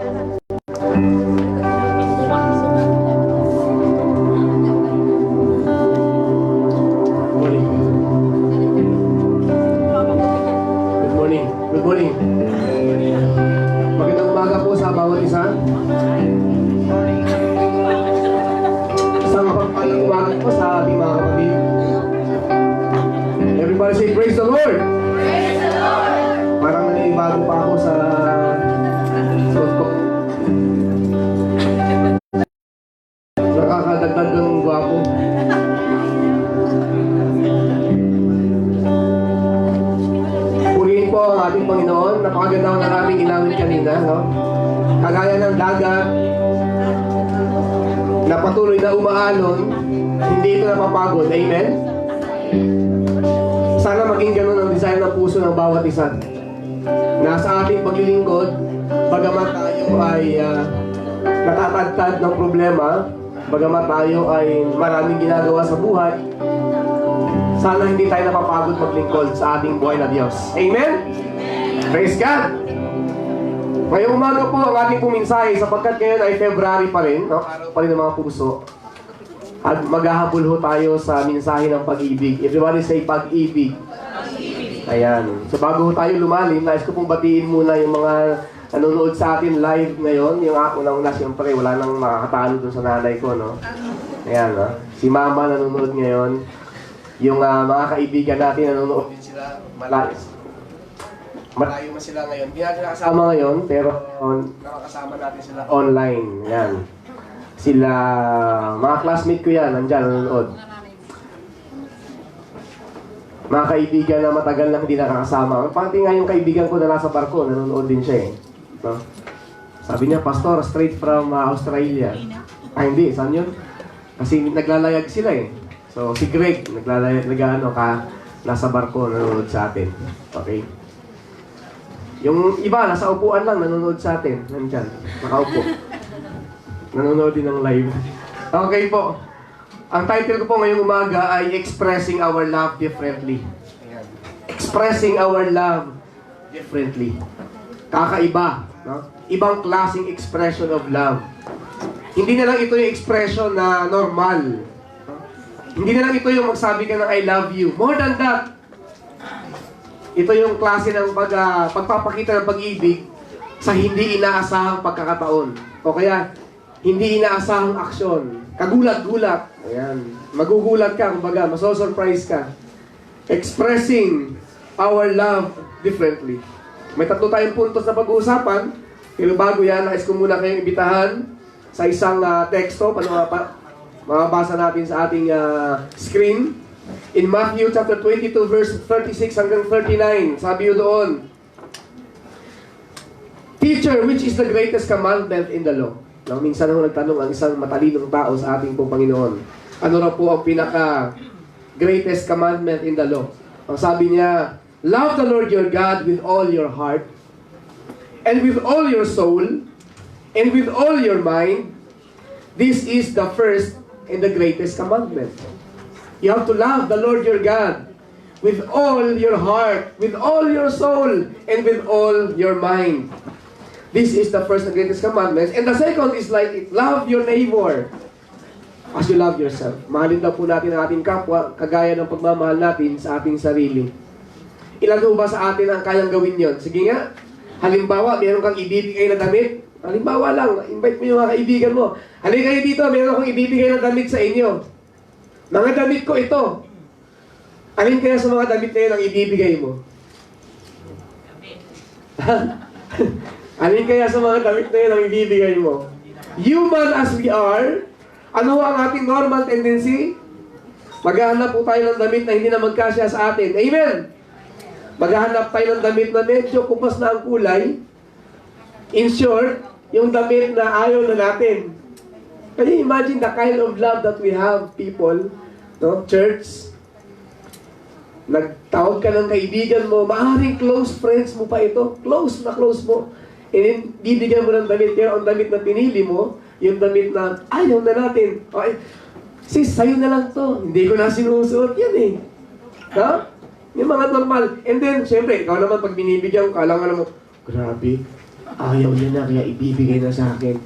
Good morning. Magandang umaga po sa bawat isa. Isang mapagpalang umaga po sa ating mga kapatid. Everybody say, praise the Lord! Praise the Lord! Parang nanibago pa ako sa suot ko. Nakakadagdag ng gwapo. Purihin po ang ating Panginoon. Napakaganda ng aming inawit kanina, no? Kagaya ng dagat na patuloy na umaalon, hindi ito napapagod. Amen? Sana maging ganun ang design ng puso ng bawat isa. Nasa ating paglilingkod, bagamat tayo ay natatagtad ng problema, bagamat tayo ay maraming ginagawa sa buhay, sana hindi tayo napapagod maglingkod sa ating buhay na Diyos. Amen? Praise God! Ngayong umaga po ang ating puminsahe sapagkat ngayon ay February pa rin, no? Araw pa rin ng mga puso. At maghahabol ho tayo sa mensahe ng pag-ibig. Everybody say pag-ibig. Ayan. So bago tayo lumalim, nais ko pong batiin muna yung mga nanonood sa atin live ngayon. Yung unang-una siyempre, wala nang makakatalo dun sa nanay ko, no? Ayan, no? Si Mama nanonood ngayon. Yung mga kaibigan natin nanonood din sila. Malayo na sila ngayon. Hindi natin nakasama ngayon, pero nakakasama natin sila online. Yan. Sila, mga classmate ko yan, nandyan, nanonood. Mga kaibigan na matagal na hindi nakakasama. Pati nga yung kaibigan ko na nasa barko, nanonood din siya eh. No? Sabi niya, Pastor, straight from Australia. Hindi, saan yun? Kasi naglalayag sila eh. So, si Greg, nasa barko, nanonood sa atin. Okay? Yung iba, nasa upuan lang, nanonood sa atin. Nandyan, nakaupo. Nanonood din ng live. Okay po. Ang title ko po ngayong umaga ay Expressing Our Love Differently. Ayan. Expressing Our Love Differently. Kakaiba. No? Ibang klaseng expression of love. Hindi na lang ito yung expression na normal. No? Hindi na lang ito yung magsabi ka ng I love you. More than that, ito yung klase ng pagpapakita ng pag-ibig sa hindi inaasahang pagkakataon. O kaya, hindi inaasahang aksyon. Kagulat-gulat. Ayan. Magugulat ka, kumbaga, maso-surprise ka. Expressing our love differently. May tatlo tayong puntos na pag-uusapan. Pero bago yan, nais ko muna kayong imbitahan sa isang teksto. Mababasa natin sa ating screen. In Matthew chapter 22 verse 36 hanggang 39, sabi yun doon, Teacher, which is the greatest commandment in the law? Now, minsan ako nagtanong ang isang matalinong tao sa ating pong Panginoon, ano raw po ang pinaka-greatest commandment in the law? Ang sabi niya, love the Lord your God with all your heart, and with all your soul, and with all your mind. This is the first and the greatest commandment. You have to love the Lord your God with all your heart, with all your soul, and with all your mind. This is the first and greatest commandment. And the second is like it, love your neighbor as you love yourself. Mahalin daw po natin ang ating kapwa, kagaya ng pagmamahal natin sa ating sarili. Ilan po ba sa atin ang kayang gawin yon? Sige nga, halimbawa, meron kang ibibigay na damit. Halimbawa lang, invite mo yung mga kaibigan mo. Halika kayo dito, meron akong ibibigay na damit sa inyo. Mga damit ko ito. Alin kaya sa mga damit na yun ang ibibigay mo? Alin kaya sa mga damit na yun ang ibibigay mo? Human as we are, ano ang ating normal tendency? Maghahanap po tayo ng damit na hindi na magkasya sa atin. Amen? Maghahanap tayo ng damit na medyo kupas na ang kulay. In short, yung damit na ayaw na natin. Can you imagine the kind of love that we have, people? No? Church, nagtawag ka ng kaibigan mo, maaaring close friends mo pa ito. Close na close mo. And then, bibigyan mo ng damit. Kaya ang damit na pinili mo, yung damit na ayaw na natin. Okay. Sis, sa'yo na lang to. Hindi ko na sinusuot yan eh. Ha? Yung mga normal. And then, syempre, ikaw naman pag binibigyan, kala nga naman, grabe. Ayaw niya na, kaya ibibigay na sa akin.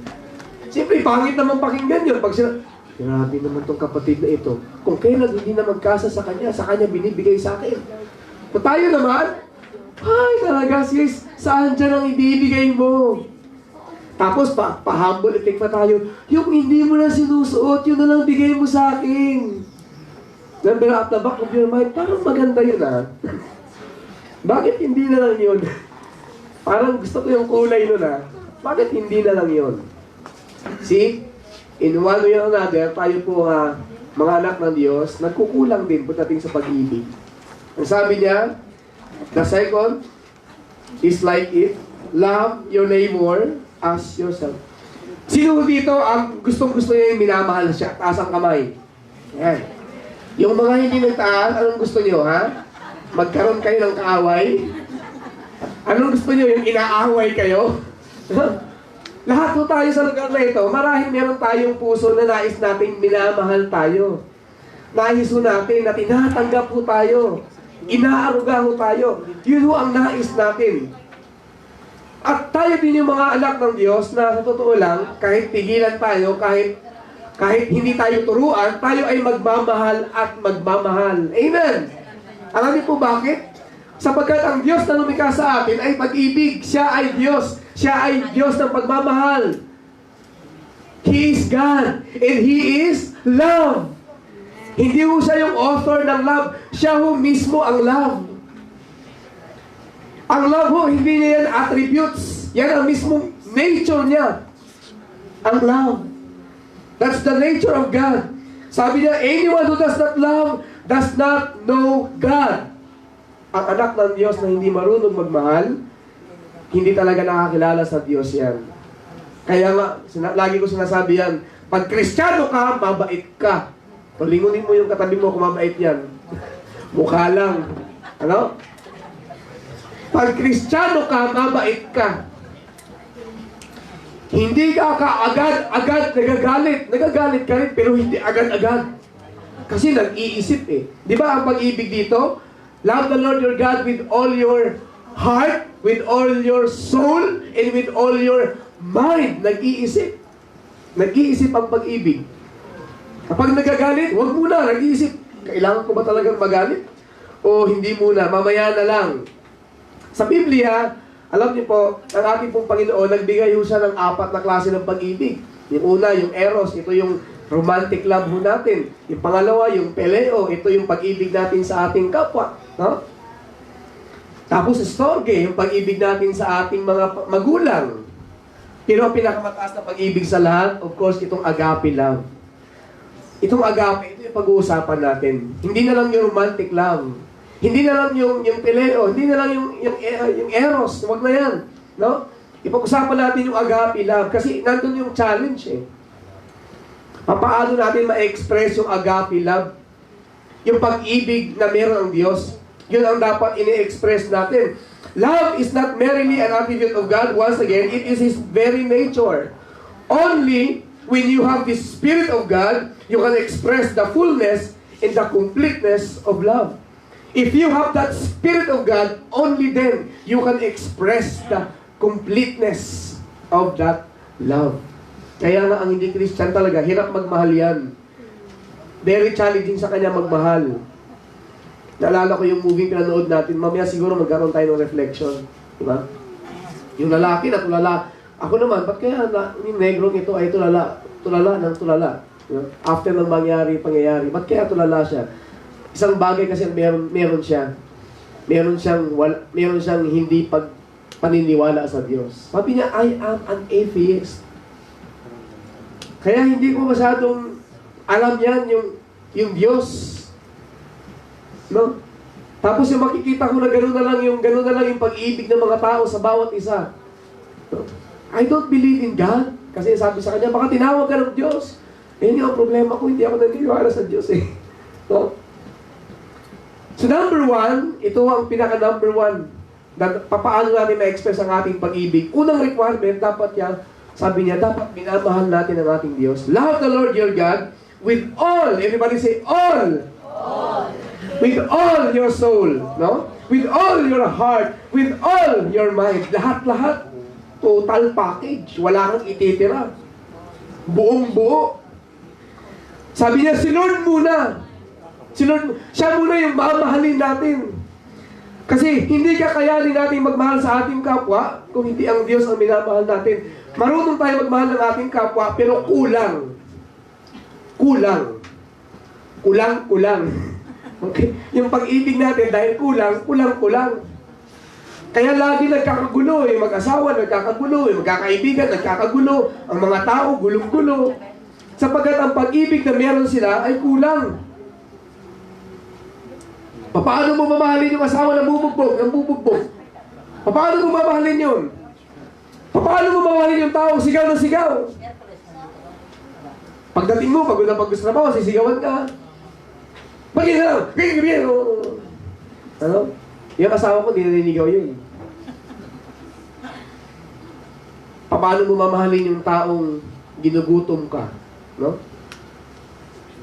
Siyempre, pangit naman pakinggan yun. Pag sila, grabe naman tong kapatid na ito. Kung kailan hindi na magkasa sa kanya binibigay sa akin. Kung tayo naman, ay talaga sis, saan dyan ang ibibigay mo? Tapos pa-humble effect pa tayo, yung hindi mo na sinusuot, yun na lang bigay mo sa akin. Number at the back of your mind, parang maganda yun Bakit hindi na lang yun? Parang gusto ko yung kulay nun Bakit hindi na lang yun? See, in one way or another, tayo po mga anak ng Diyos, nagkukulang din pagdating sa pag-ibig. Ang sabi niya, the second is like it, love your neighbor as yourself. Sino dito ang gustong-gusto niya yung minamahal siya? Taas ang kamay. Yan. Yung mga hindi nagtaas, anong gusto niyo, Magkaroon kayo ng kaaway? Anong gusto niyo? Yung inaaway kayo? Lahat po tayo sa lugar na ito, marahil meron tayong puso na nais nating minamahal tayo. Nais po natin na tinatanggap po tayo. Inaaruga po tayo. Yun po ang nais natin. At tayo din yung mga anak ng Diyos na sa totoo lang, kahit pigilan tayo, kahit hindi tayo turuan, tayo ay magmamahal at magmamahal. Amen! Alam niyo po bakit? Sapagkat ang Diyos na lumikha sa atin ay pag-ibig. Siya ay Diyos. Siya ay Diyos ng pagmamahal. He is God. And He is love. Hindi ho siya yung author ng love. Siya ho mismo ang love. Ang love ho, hindi niya yan attributes. Yan ang mismong nature niya. Ang love. That's the nature of God. Sabi niya, anyone who does not love does not know God. Ang anak ng Diyos na hindi marunong magmahal, hindi talaga nakakilala sa Diyos yan. Kaya nga, lagi ko sinasabi yan, pag Kristiyano ka, mabait ka. Palingunin mo yung katabi mo kung mabait yan. Mukha lang. Ano? Pag Kristiyano ka, mabait ka. Hindi ka agad-agad nagagalit. Nagagalit ka rin, pero hindi agad-agad. Kasi nag-iisip Di ba ang pag-ibig dito? Love the Lord your God with all your heart, with all your soul, and with all your mind. Nag-iisip. Nag-iisip ang pag-ibig. Kapag nagagalit, huwag muna, nag-iisip. Kailangan ko ba talagang magalit? O hindi muna, mamaya na lang. Sa Biblia, alam niyo po, ang ating pong Panginoon, nagbigay ho siya ng 4 na klase ng pag-ibig. Yung una, yung eros, ito yung romantic love ho natin. Yung pangalawa, yung peleo, ito yung pag-ibig natin sa ating kapwa. No? Tapos storge, yung pag-ibig natin sa ating mga magulang. Pero ang pinakamataas na pag-ibig sa lahat, of course, itong agape love. Itong agape, ito yung pag-uusapan natin. Hindi na lang yung romantic love. Hindi na lang yung peleo, hindi na lang yung eros, wag na yan. No? Ipag-usapan natin yung agape love kasi nandun yung challenge Paano natin ma-express yung agape love? Yung pag-ibig na meron ng Diyos. Yun ang dapat ini-express natin. Love is not merely an attribute of God. Once again, it is His very nature. Only when you have the Spirit of God, you can express the fullness and the completeness of love. If you have that Spirit of God, only then you can express the completeness of that love. Kaya nga ang hindi Christian talaga, hirap magmahal yan. Very challenging sa kanya magmahal. Naalala ko yung movie pinanood natin, mamaya siguro magkaroon tayo ng reflection. Diba? Yung lalaki na tulala. Ako naman, ba't kaya yung negrong ito ay tulala ng tulala? Diba? After ng pangyayari, ba't kaya tulala siya? Isang bagay kasi meron siya. Meron siyang hindi paniniwala sa Diyos. Sabi niya, I am an atheist. Kaya hindi ko masyadong alam yan yung Diyos. No? Tapos yung makikita ko na gano'n na lang yung pag-ibig ng mga tao sa bawat isa. No? I don't believe in God. Kasi sabi sa kanya, baka tinawag ka ng Diyos. Yan yung problema ko, hindi ako naniniwala sa Diyos No? So number 1, ito ang pinaka-number 1 na paano natin ma-express ang ating pag-ibig. Unang requirement, dapat sabi niya, dapat minamahal natin ang ating Diyos. Love the Lord your God with all. Everybody say, all. All. With all your soul. No? With all your heart. With all your mind. Lahat-lahat. Total package. Wala kang ititira. Buong buo. Sabi niya, si Lord muna. Siya muna yung mamahalin natin. Kasi hindi kakayanin natin magmahal sa ating kapwa kung hindi ang Diyos ang minamahal natin. Marunong tayo magmahal ng ating kapwa, pero kulang. Kulang. Okay? Yung pag-ibig natin dahil kulang. Kaya lagi nagkakagulo mag-asawa nagkakagulo magkakaibigan nagkakagulo, ang mga tao gulong-gulo. Sapagkat ang pag-ibig na meron sila ay kulang. Paano mo mamahalin yung asawa na bubugbog? Paano mo mamahalin yun? Paano mo mamahalin yung taong sigaw na sigaw? Pagdating mo, pagod na pag gusto na ba, sisigawan ka. Bakit na lang? Ganyan. Ano? Yung asawa ko, di naninigaw yun. Paano mo mamahalin yung taong ginugutom ka? No?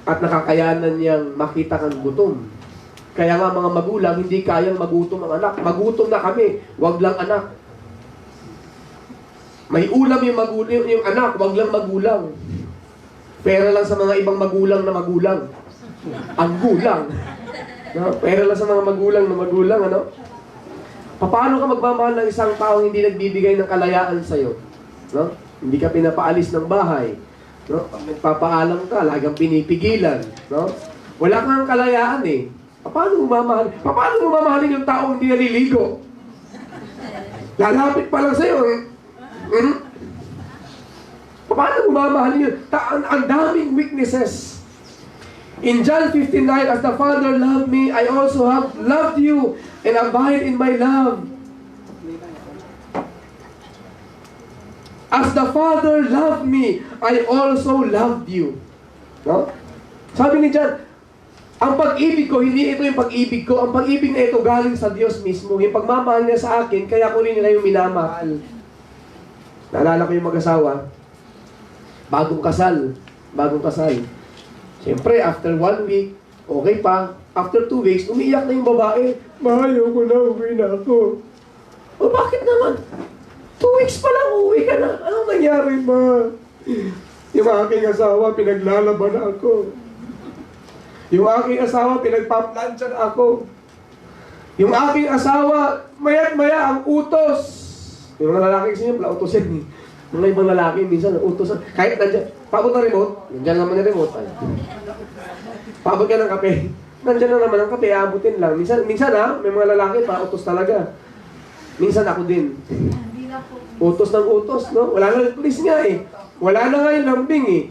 At nakakayanan niyang makita kang gutom. Kaya nga mga magulang, hindi kayang magutom ang anak. Magutom na kami, wag lang anak. May ulam yung anak, wag lang magulang. Pera lang sa mga ibang magulang na magulang. Ang gulang. No? Pera lang sa mga magulang na magulang, ano? Paano ka magmamahal ng isang taong hindi nagbibigay ng kalayaan sa'yo? No? Hindi ka pinapaalis ng bahay. No? Pag nagpapaalam ka, lagang pinipigilan. No? Wala kang kalayaan eh. Paano mo mamahalin yung taong hindi naliligo? Lalapit pa lang sa'yo. Paano mo mamahalin yun? Ang daming weaknesses. In John 15:9, as the Father loved me, I also have loved you, and abide in my love. As the Father loved me, I also loved you. No? Sabi ni John, ang pag-ibig ko, hindi ito yung pag-ibig ko. Ang pag-ibig na ito galing sa Diyos mismo. Yung pagmamahal niya sa akin, kaya ko rin nila yung minamahal. Naalala ko yung mag-asawa, bagong kasal. Siyempre, after 1 week, okay pa. After 2 weeks, umiiyak na yung babae. Mahayo ko na, uwi na ako. O bakit naman? 2 weeks pa lang, uwi ka na. Anong nangyari, ma? Yung aking asawa, pinaglalaban ako. Yung aking asawa, pinagpaplansyan ako. Yung aking asawa, maya't-maya ang utos. Yung mga lalaki kasi niya, utosin eh. Mga ibang lalaki, minsan utosan. Kahit nandiyan, paabot na remote, nandiyan naman yung remote. Paabot ka ng kape, nandiyan na naman ang kape, aabutin lang. Minsan may mga lalaki, pautos talaga. Minsan ako din. Utos ng utos, no? Wala na yung police nga eh. Wala na nga yung lambing eh.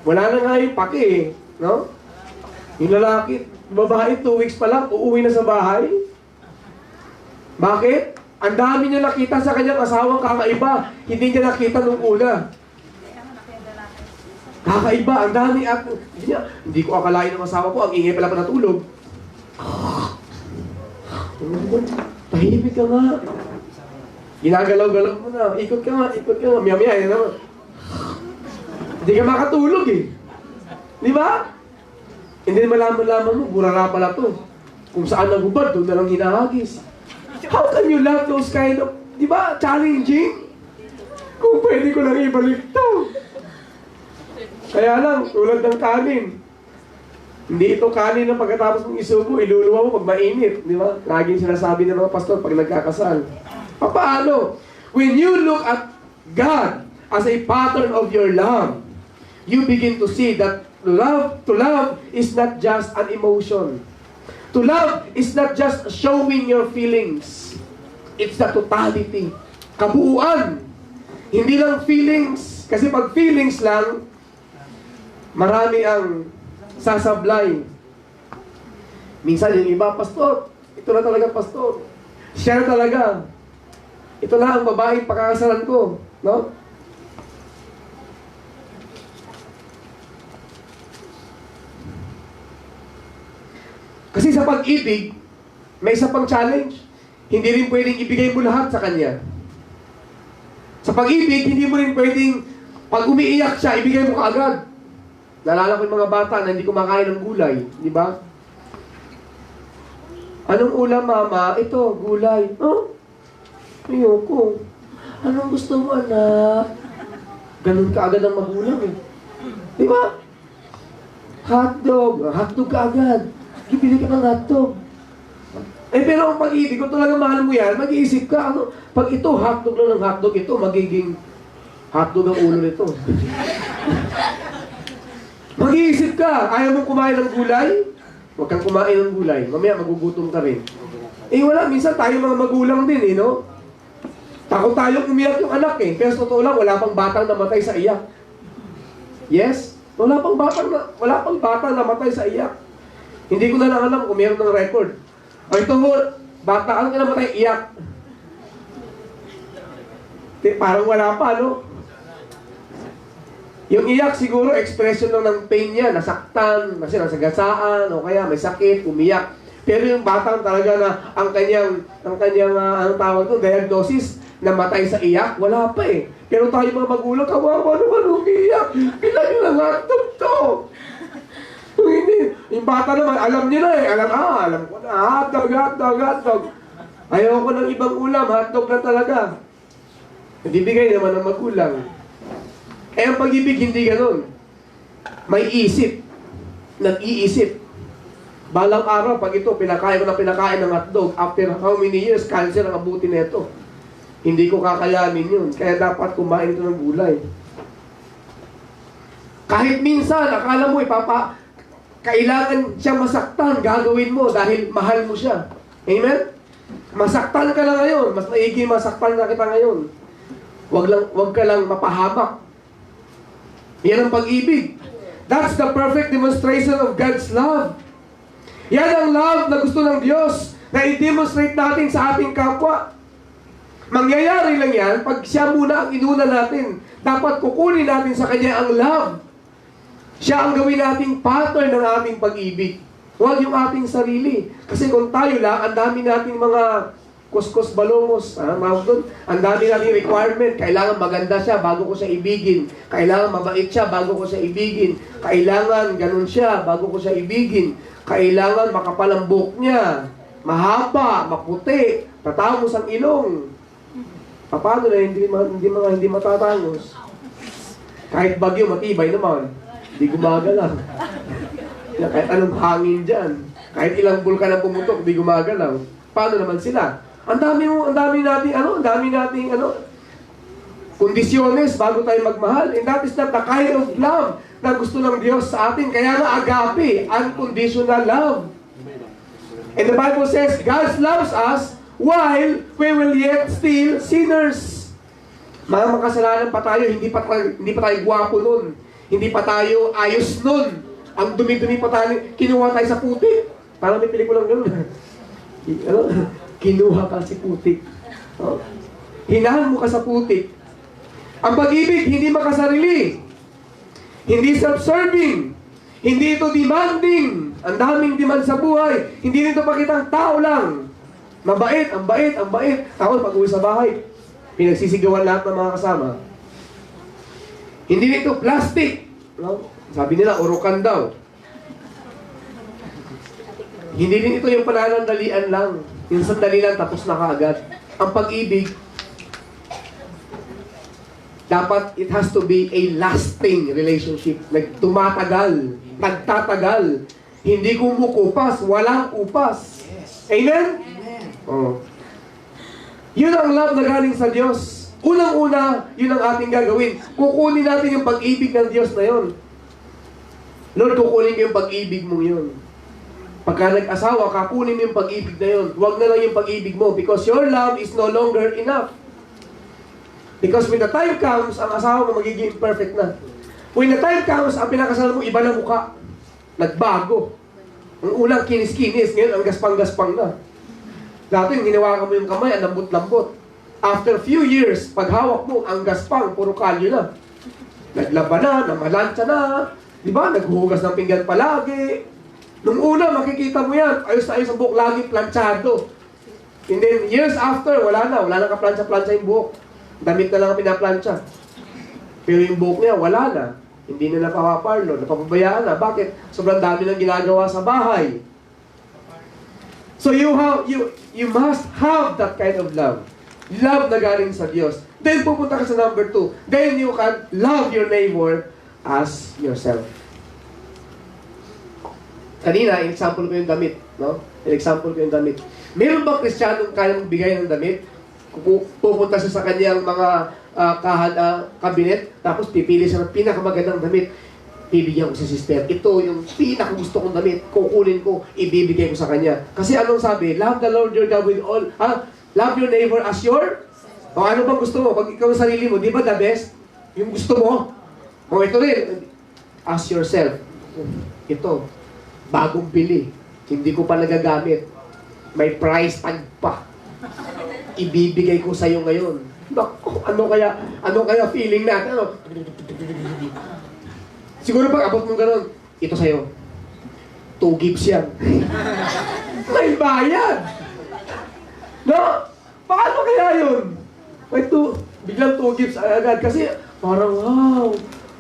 Wala na nga yung pake eh. No? Yung lalaki, babae 2 weeks pa lang, uuwi na sa bahay. Bakit? Ang dami niya nakita sa kanyang asawang kakaiba. Hindi niya nakita nung una. Kakaiba, ang dami at hindi ko akalain ng asawa ko, ang ingay pala pa natulog. Tahimik ka nga. Ginagalaw-galaw mo na. Ikot ka nga. Maya-maya, yan naman. Hindi ka makatulog eh. Di ba? Hindi malaman mo, burara pala to. Kung saan nagubad, doon na lang hinahagis. How can you love those kind of, di ba, challenging? Kung pwede ko lang ibalik to. Kaya lang, tulad ng kanin. Hindi ito kanin na pagkatapos mong isubo, iluluwa mo pag mainit. Di ba? Laging sinasabi ng mga pastor pag nagkakasal. Paano? When you look at God as a pattern of your love, you begin to see that to love is not just an emotion. To love is not just showing your feelings. It's the totality. Kabuuan. Hindi lang feelings. Kasi pag feelings lang, marami ang sasablay. Minsan yung iba, pastor, ito na talaga pastor. Siya na talaga. Ito na ang babaeng pakakasalan ko. No? Kasi sa pag-ibig, may isa pang challenge. Hindi rin pwedeng ibigay mo lahat sa kanya. Sa pag-ibig, hindi mo rin pwedeng, pag umiiyak siya, ibigay mo kaagad. Naalala ko yung mga bata na hindi kumakain ng gulay. Di ba? Anong ulam, mama? Ito, gulay. Oh, ayoko. Anong gusto mo, anak? Ganun ka agad ang magulang eh. Di ba? Hotdog ka agad. Bibili ka ng hotdog. Eh pero ang pag-ibig, kung talaga mahal mo yan, mag-iisip ka, ano, pag ito, hotdog lang ng hotdog, ito, magiging hotdog ang ulo nito. Mag-iisip ka, ayaw mong kumain ng gulay? Huwag kang kumain ng gulay, mamaya magugutom ka rin. Eh wala, minsan tayo mga magulang din, no? Takot tayong umiyak yung anak eh, pero sa totoo lang, wala pang batang namatay sa iyak. Yes? Wala pang batang namatay sa iyak. Hindi ko na lang alam kung meron ng record. O ito mo, bata ka namatay, iyak. Parang wala pa, no? Yung iyak siguro, expression lang ng pain niya, nasaktan, kasi nasagasaan, o kaya may sakit, umiyak. Pero yung batang talaga na ang kanyang anong tawag doon, diagnosis, namatay sa iyak, wala pa eh. Pero tayo mga magulang, kawawa naman umiiyak. Kailan nyo lang hotdog to? Kung hindi, yung bata naman, alam niya na eh. Alam ko na, hotdog. Ayoko ng ibang ulam, hotdog na talaga. Bibigay naman ng magulang. Eh ang pag-ibig hindi ganun. May isip. Nag-iisip. Balang araw, pag ito, pinakain ng hotdog, after how many years, cancer ang abutin nito. Hindi ko kakayanin yun. Kaya dapat kumain ito ng gulay. Kahit minsan, akala mo, kailangan siyang masaktan, gagawin mo dahil mahal mo siya. Amen? Masaktan ka lang ngayon. Mas maigi masaktan na kita ngayon. Wag ka lang mapahamak. Yan ang pag-ibig. That's the perfect demonstration of God's love. Yan ang love na gusto ng Diyos na i-demonstrate natin sa ating kapwa. Mangyayari lang yan pag siya muna ang inuna natin. Dapat kukunin natin sa Kanya ang love. Siya ang gawin nating pattern ng ating pag-ibig. Huwag yung ating sarili. Kasi kung tayo lang, ang dami nating mga kuskus balongos. Ang dami nating requirement. Kailangan maganda siya bago ko siya ibigin. Kailangan mabait siya bago ko siya ibigin. Kailangan ganun siya bago ko siya ibigin. Kailangan makapal ang buhok niya. Mahaba, maputi, tatamos ang ilong. Paano na hindi matatangos? Kahit bagyo, matibay naman. Hindi gumagalaw. Kahit anong hangin dyan. Kahit ilang bulkan ang pumutok, hindi gumagalaw. Paano naman sila? Ang dami nating kondisyones bago tayo magmahal. And that is not the kind of love na gusto ng Diyos sa atin. Kaya nga agape, unconditional love. And the Bible says, God loves us while we will yet still sinners. Mga makasalanan pa tayo, hindi pa tayo gwapo nun. Hindi pa tayo ayos nun. Ang dumi-dumi pa tayo, kinuha tayo sa putik. Parang may pelikulang gano'n. Kinuha ka si putik. Hinahan mo ka sa putik. Ang pag-ibig, hindi makasarili. Hindi self-serving. Hindi ito demanding. Ang daming demand sa buhay. Hindi nito pakitang tao lang. Mabait, ang bait. Tapos pag-uwi sa bahay, pinagsisigawan lahat ng mga kasama. Hindi nito plastic. No? Sabi nila, urukan daw. Hindi din ito yung pananandalian lang. Yung sandali lang, tapos na kaagad. Ang pag-ibig, dapat it has to be a lasting relationship. Tumatagal, nagtatagal. Hindi kumukupas, walang upas. Amen? Oh. Yun ang love na galing sa Diyos. Unang-una, yun ang ating gagawin. Kukunin natin yung pag-ibig ng Diyos na yun. Lord, kukunin ko yung pag-ibig mo yun. Pagka nag-asawa, kakunin mo yung pag-ibig na yun. Huwag na lang yung pag-ibig mo because your love is no longer enough. Because when the time comes, ang asawa mo magiging perfect na. When the time comes, ang pinakasal mo, iba na mukha. Nagbago. Ang unang kinis-kinis, ngayon ang gaspang-gaspang na. Dati yung hinawakan mo yung kamay, ang lambot-lambot. After few years, pag hawak mo, ang gaspang, puro kalyo na. Naglaba na, namalansya na. Di ba? Naghuhugas ng pinggan palagi. Nung una, makikita mo yan, ayos na ayos ang buhok, lagi planchado. And then, years after, wala na kaplansya-plansya yung buhok. Damit na lang ang pinaplansya. Pero yung buhok niya, wala na. Hindi na napapaparlo, napapabayaan na. Bakit? Sobrang dami nang ginagawa sa bahay. So you must have that kind of love. Love na galing sa Diyos. Then pupunta ka sa number 2. Then you can love your neighbor as yourself. Kanina, in-example ko yung damit. No? In-example ko yung damit. Meron bang Kristiyanong kaya magbigay ng damit? Pupunta siya sa kanyang mga kabinet, tapos pipili siya ng pinakamagandang damit. Bibigyan ko si sister. Ito yung pinakagusto kong damit. Kukunin ko, ibibigay ko sa kanya. Kasi anong sabi? Love the Lord your God with all. Love your neighbor as your. O ano bang gusto mo? Pag ikaw sa sarili mo, di ba the best? Yung gusto mo. O ito rin. As yourself. Ito. Bagong bili. Hindi ko pa nagagamit. May price tag pa. Ibibigay ko sa iyo ngayon. Naku, ano kaya feeling natin? Ano? Siguro pag abot mo gano'n, ito sa'yo. 2 gifts yan. May bayad! No? Paano kaya yun? May biglang 2 gifts agad. Kasi parang, wow,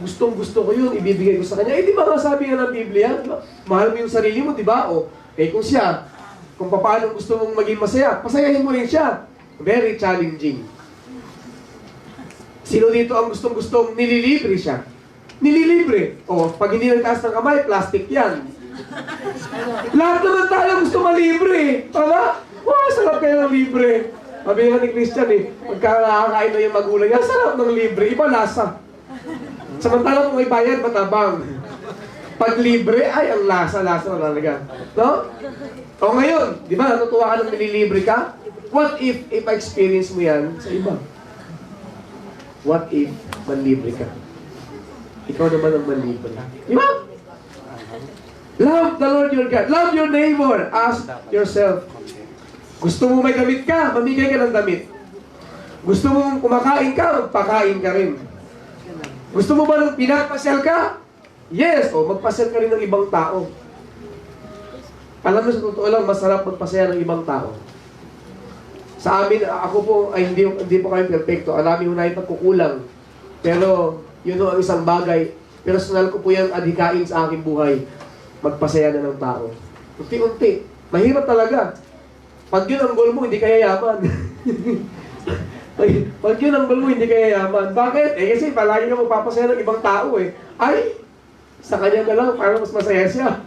gustong-gusto ko yun, ibibigay ko sa kanya. Eh, di ba nga sabi nga ng Biblia? Diba? Mahal mo yung sarili mo, di ba? O, eh kung siya, kung paano gusto mong maging masaya, pasayahin mo rin siya. Very challenging. Sino dito ang gustong-gustong nililibre siya? Nililibre. O, pag hindi nagtaas ng kamay, plastic yan. Lahat naman tayo gusto malibre. Tama? Wow, sarap kayo ng libre. Sabi nga ni Christian pagka nakakain na yung magulang niya, sarap ng libre. Iba lasa. Samantalang kung may bayad, matabang. Pag libre, ay, ang lasa-lasa na talaga. No? O ngayon, di ba, natutuwa ka ng nililibre ka? What if experience mo yan sa iba? What if manlibre ka? Ikaw naman ang manlibre. Di ba? Love the Lord your God. Love your neighbor as yourself. Gusto mo may damit ka, mamigay ka ng damit. Gusto mo kumakain ka, magpakain ka rin. Gusto mo ba ng pinapasyal ka? Yes! O, magpasyal ka rin ng ibang tao. Alam mo, sa totoo lang, masarap magpasaya ng ibang tao. Sa amin, ako po, ay hindi po kami perfecto. Alam mo na yung pagkukulang. Pero, yun ang isang bagay. Personal ko po yung adhikain sa aking buhay. Magpasaya na ng tao. Unti-unti. Mahirap talaga. Pag yun ang goal mo, hindi kaya yaman. Pag yun ang goal mo, hindi kaya yaman. Bakit? Eh kasi palagi ka magpapasaya ng ibang tao eh. Ay, sa kanya na lang, para mas masaya siya.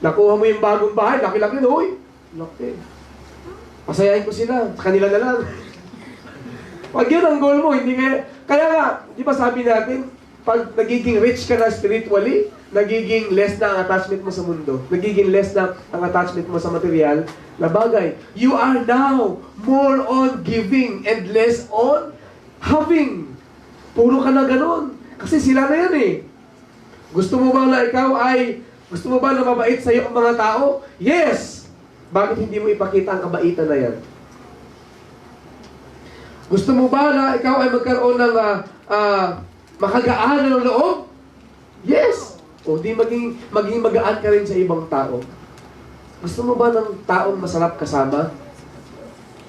Nakuha mo yung bagong bahay, laki-laki na, uy. Laki. Pasayahin ko sila, sa kanila na lang. Pag yun ang goal mo, hindi kaya nga, di ba sabi natin, pag nagiging rich ka na spiritually, nagiging less na ang attachment mo sa mundo. Nagiging less na ang attachment mo sa material na bagay. You are now more on giving and less on having. Puro ka na ganun. Kasi sila na yan eh. Gusto mo ba na ikaw gusto mo ba na mabait sa iyo ang mga tao? Yes! Bakit hindi mo ipakita ang kabaitan na yan? Gusto mo ba na ikaw ay magkaroon ng makagaan ng loob? Yes! O di maging magaan ka rin sa ibang tao. Gusto mo ba ng taong masarap kasama?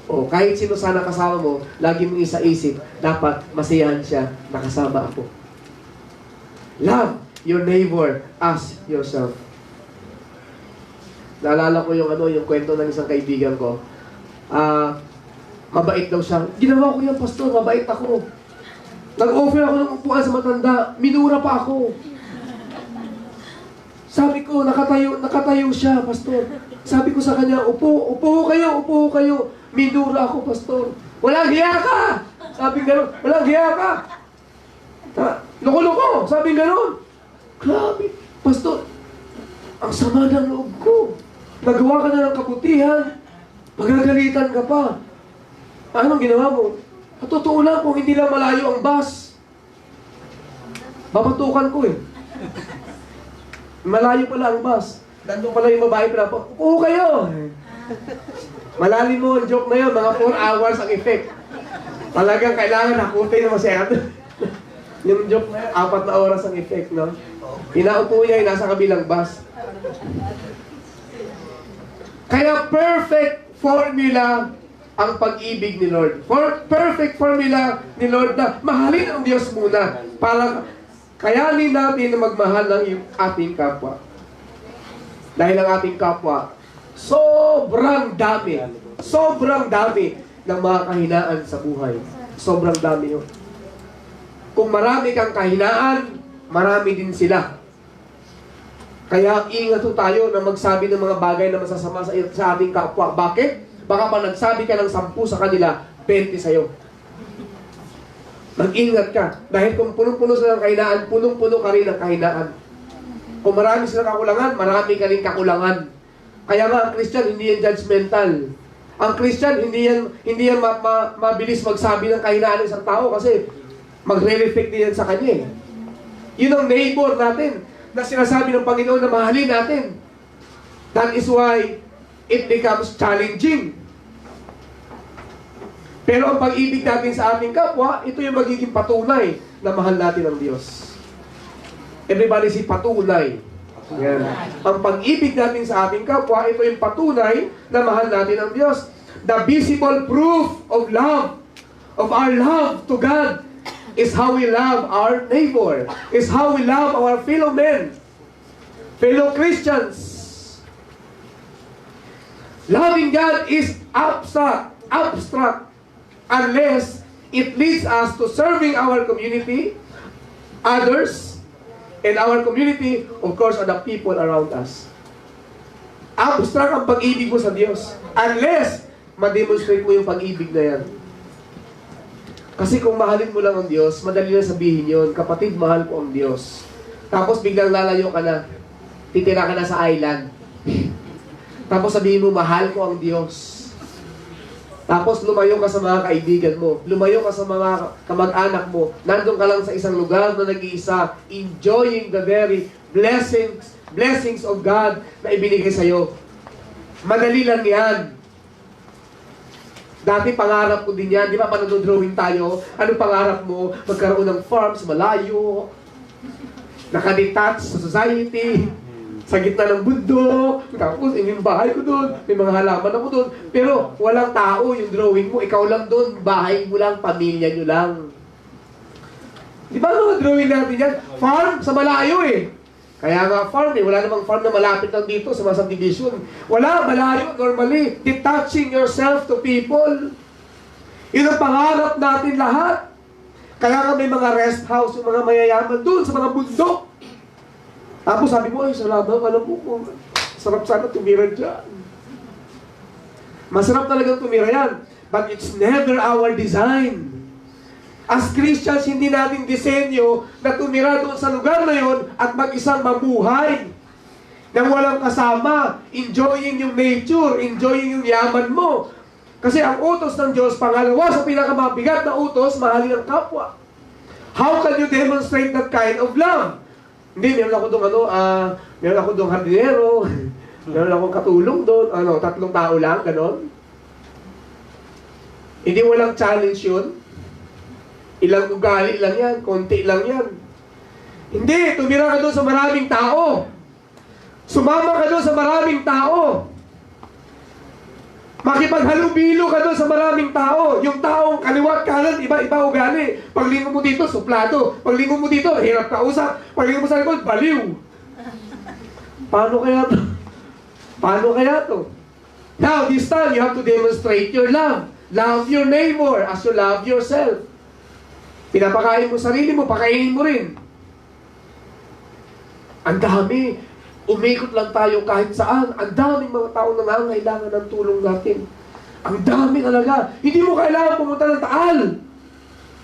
O kahit sino sana kasama mo, lagi mong isa-isip, dapat masiyahan siya, nakasama ako. Love your neighbor as yourself. Naalala ko yung kwento ng isang kaibigan ko. Mabait daw siya. Ginawa ko yan, pastor, mabait ako. Nag-offer ako ng upuan sa matanda, minura pa ako. Sabi ko, nakatayo siya, pastor. Sabi ko sa kanya, upo kayo. Minura ako, pastor. Walang hiya ka! Sabi gano'n, walang hiya ka! Loko-loko! Sabi gano'n. Grabe, pastor. Ang sama ng loob ko. Nagawa ka na ng kabutihan. Magagalitan ka pa. Anong ginawa mo? At totoo lang, kung hindi lang malayo ang bus, babatukan ko eh. Malayo pala ang bus. Nandun pala yung babae pala. Oo kayo! Malalim mo ang joke na yun, mga 4 hours ang effect. Talagang kailangan nakumpay na masyado. Yung joke na yun, 4 na oras ang effect, no? Inaupo niya, nasa kabilang bus. Kaya perfect formula ang pag-ibig ni Lord. Perfect formula ni Lord na mahalin ang Diyos muna para kayanin natin na magmahal ng ating kapwa. Dahil ang ating kapwa, sobrang dami. ng mga kahinaan sa buhay. Sobrang dami yun. Kung marami kang kahinaan, marami din sila. Kaya ingat ho tayo na magsabi ng mga bagay na masasama sa ating kapwa. Bakit? Baka pa nagsabi ka ng 10 sa kanila, 20 sa'yo. Mag-ingat ka. Dahil kung punong-puno sila ng kahinaan, punong-puno ka rin ng kahinaan. Kung marami silang kakulangan, marami ka rin kakulangan. Kaya nga, ang Christian, hindi yan judgmental. Ang Christian, hindi yan mabilis magsabi ng kahinaan ng isang tao kasi magre-reflect din yan sa kanya. Yun ang neighbor natin na sinasabi ng Panginoon na mahalin natin. That is why it becomes challenging. Pero ang pag-ibig natin sa ating kapwa, ito yung magiging patunay na mahal natin ang Diyos. Everybody say patunay. Yan. Ang pag-ibig natin sa ating kapwa, ito yung patunay na mahal natin ang Diyos. The visible proof of love, of our love to God, is how we love our neighbor, is how we love our fellow men, fellow Christians. Loving God is abstract, unless it leads us to serving our community, others, and our community, of course, are the people around us. Abstract ang pag-ibig mo sa Diyos, unless ma-demonstrate mo yung pag-ibig na yan. Kasi kung mahalin mo lang ang Diyos, madali na sabihin yun, kapatid, mahal ko ang Diyos. Tapos biglang lalayo ka na, titira ka na sa island. Tapos sabihin mo, mahal ko ang Diyos. Tapos lumayo ka sa mga kaibigan mo, lumayo ka sa mga kamag-anak mo, nandun ka lang sa isang lugar na nag-iisa, enjoying the very blessings of God na ibinigay sa'yo. Madali lang yan. Dati pangarap ko din yan, di ba? Panag-drawing tayo. Ano pangarap mo? Magkaroon ng farms, malayo, nakadetach sa society, sa gitna ng bundok, tapos yung bahay ko doon, may mga halaman ako doon. Pero walang tao yung drawing mo, ikaw lang doon, bahay mo lang, pamilya nyo lang. Di ba mga drawing natin yan? Farm sa malayo eh. Kaya nga farm eh, wala namang farm na malapit lang dito sa mga subdivision. Wala, malayo normally. Detaching yourself to people. Yun ang pangarap natin lahat. Kaya nga may mga rest house, yung mga mayayaman doon sa mga bundok. Tapos sabi mo, ay salamat, alam mo kung sarap sana tumira dyan. Masarap talagang tumira yan. But it's never our design. As Christians, hindi natin disenyo na tumira doon sa lugar na yon at mag-isang mabuhay nang walang kasama, enjoying yung nature, enjoying yung yaman mo. Kasi ang utos ng Diyos, pangalawa sa pinakamabigat na utos, mahalin ang kapwa. How can you demonstrate that kind of love? Hindi, meron ako doon meron ako doon hardinero, meron akong katulong doon, 3 tao lang, ganon. Hindi walang challenge yun. Ilang ugali lang yan, konti lang yan. Hindi, tumira ka doon sa maraming tao. Sumama ka doon sa maraming tao. Makipaghalubilo ka doon sa maraming tao. Yung taong kaliwat kanan, iba-iba ugali. Paglingon mo dito, suplado. Paglingon mo dito, hirap kausap. Paglingon mo sa likod, baliw. Paano kaya to? Paano kaya to? Now, this time, you have to demonstrate your love. Love your neighbor as you love yourself. Pinapakain mo sarili mo, pakainin mo rin. Ang dami. Umikot lang tayo kahit saan. Ang daming mga tao na nangangailangan ng tulong natin. Ang dami talaga. Hindi mo kailangan pumunta ng Taal.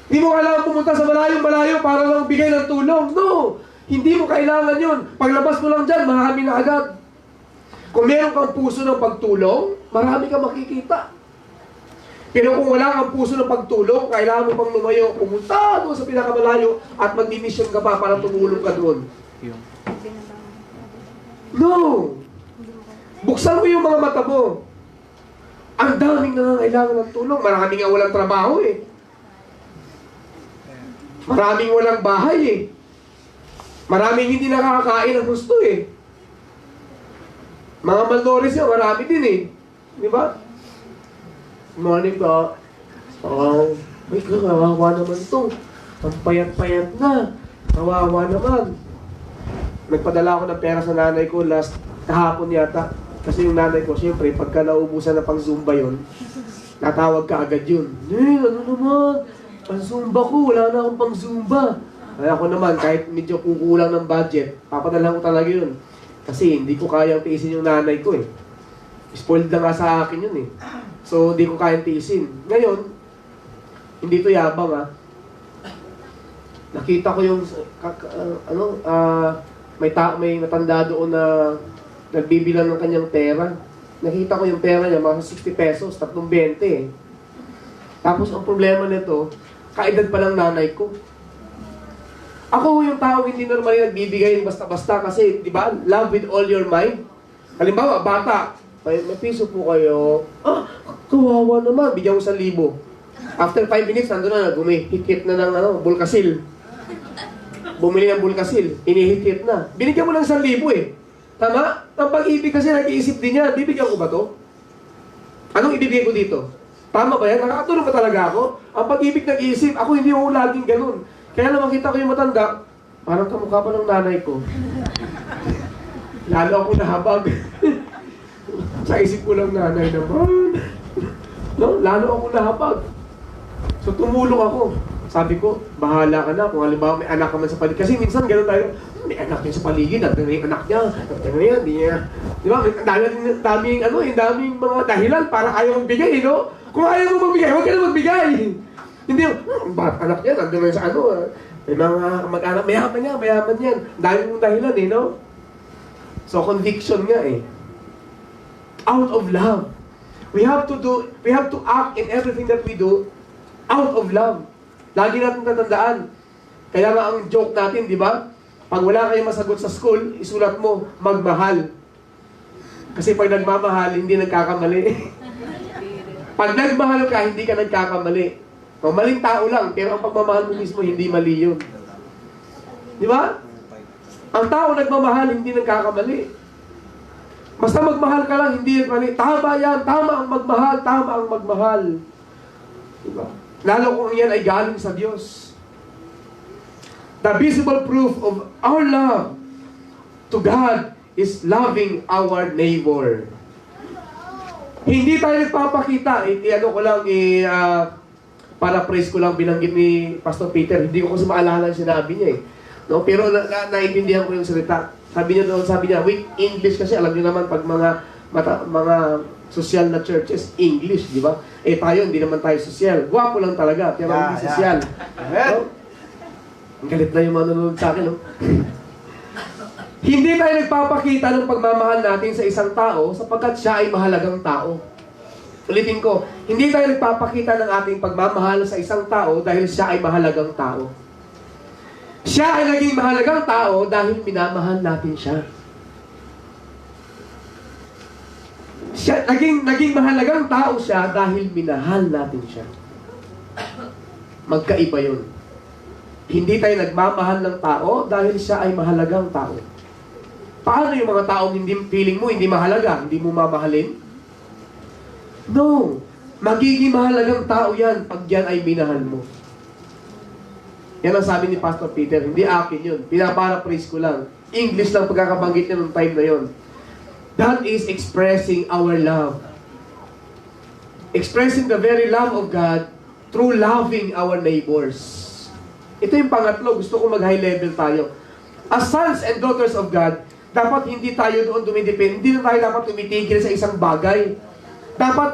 Hindi mo kailangan pumunta sa malayong-malayo para lang bigay ng tulong. No! Hindi mo kailangan yun. Paglabas mo lang dyan, marami na agad. Kung meron kang puso ng pagtulong, marami kang makikita. Pero kung wala kang puso ng pagtulong, kailangan mo pang lumayo, pumunta doon sa pinakamalayo at mag-mission ka pa para tumulong ka doon. No! Buksan mo yung mga mata mo. Ang daming nangangailangan ng tulong. Maraming nga walang trabaho eh. Maraming walang bahay eh. Maraming hindi nakakakain ng gusto eh. Mga malnourished yan, marami din eh. Di ba? Morning po. Ay, kawawa naman to. Ang payat-payat na. Kawawa naman. Nagpadala ako ng pera sa nanay ko kahapon yata. Kasi yung nanay ko, siyempre, pagka naubusan na pang Zumba yun, Natawag ka agad yun. Ano naman? Pang-zumba ko, wala na akong pang-zumba. Kaya ako naman, kahit medyo kukulang ng budget, papadalhan ko talaga yun. Kasi hindi ko kayang tiisin yung nanay ko eh. Spoiled na nga sa akin yun eh. So, hindi ko kayang tiisin. Ngayon, hindi to yabang ah. Nakita ko yung, may matanda doon na nagbibilang ng kanyang pera. Nakita ko yung pera niya, mga 60 pesos, 3.20 eh. Tapos ang problema nito, kaedad pa lang nanay ko. Ako yung tao hindi normally nagbibigay basta-basta kasi, di ba, love with all your mind. Halimbawa, bata, may piso po kayo. Ah, kawawa naman, bigyan ko 1,000. After 5 minutes, nandun na, gumihikit na ng bulkasil. Bumili ng bulkasil, inihikit na. Binigyan mo ng 1,000 eh. Tama? Ang pag-ibig kasi nag-iisip din niya, bibigyan ko ba to? Anong ibibigay ko dito? Tama ba yan? Nakakatulong ka talaga ako? Ang pag-ibig nag-iisip, ako hindi ako laging ganun. Kaya naman kita ko yung matanda, parang kamukha pa ng nanay ko. Lalo ako nahabag. Sa isip ko lang nanay naman. No? Lalo ako nahabag. So tumulong ako. Sabi ko, bahala ka na kung halimbawa may anak ka man sa paligid. Kasi minsan gano'n tayo, may anak niya sa paligid, at may anak niya, at yan, di niya. Di ba? Daming mga dahilan para ayaw magbigay, no? Kung ayaw mo magbigay, huwag ka na magbigay. Hindi yung, anak niya, nandun lang sa may mga mag-anak, mayaman yan. Dahil mong dahilan no? So, conviction nga out of love. We have to act in everything that we do out of love. Lagi natin tatandaan. Kaya nga ang joke natin, di ba? Pag wala kayong masagot sa school, isulat mo, magmahal. Kasi pag nagmamahal, hindi nagkakamali. Pag nagmahal ka, hindi ka nagkakamali. Maling tao lang, pero ang pagmamahal mo mismo, hindi mali yun. Di ba? Ang tao nagmamahal, hindi nagkakamali. Basta magmahal ka lang, hindi nagkamali. Tama yan, tama ang magmahal, tama ang magmahal. Di ba? Lalo kung yan ay galing sa Diyos. The visible proof of our love to God is loving our neighbor. Hindi tayo nagpapakita, paraphrase ko lang binanggit ni Pastor Peter. Hindi ko kasi maalala ang sinabi niya No? Pero naintindihan ko yung salita. Sabi niya, with English kasi alam niyo naman pag mga social na churches, English, di ba? Tayo, hindi naman tayo social. Gwapo lang talaga, pero hindi social. No? Ang galit na yung manonood sa akin, no? Hindi tayo nagpapakita ng pagmamahal natin sa isang tao sapagkat siya ay mahalagang tao. Ulitin ko, hindi tayo nagpapakita ng ating pagmamahal sa isang tao dahil siya ay mahalagang tao. Siya ay naging mahalagang tao dahil minamahal natin siya. Naging mahalagang tao siya dahil minahal natin siya. Magkaiba yun. Hindi tayo nagmamahal ng tao dahil siya ay mahalagang tao. Paano yung mga taong feeling mo hindi mahalaga, hindi mo mamahalin? No. Magiging mahalagang tao yan pag yan ay minahal mo. Yan ang sabi ni Pastor Peter. Hindi akin yun. Pinaparaphrase ko lang. English lang pagkakabanggit niya ng time na yun. That is expressing our love. Expressing the very love of God through loving our neighbors. Ito yung pangatlo. Gusto ko mag-high level tayo. As sons and daughters of God, dapat hindi tayo doon dumidepend. Hindi na tayo dapat tumitigil sa isang bagay. Dapat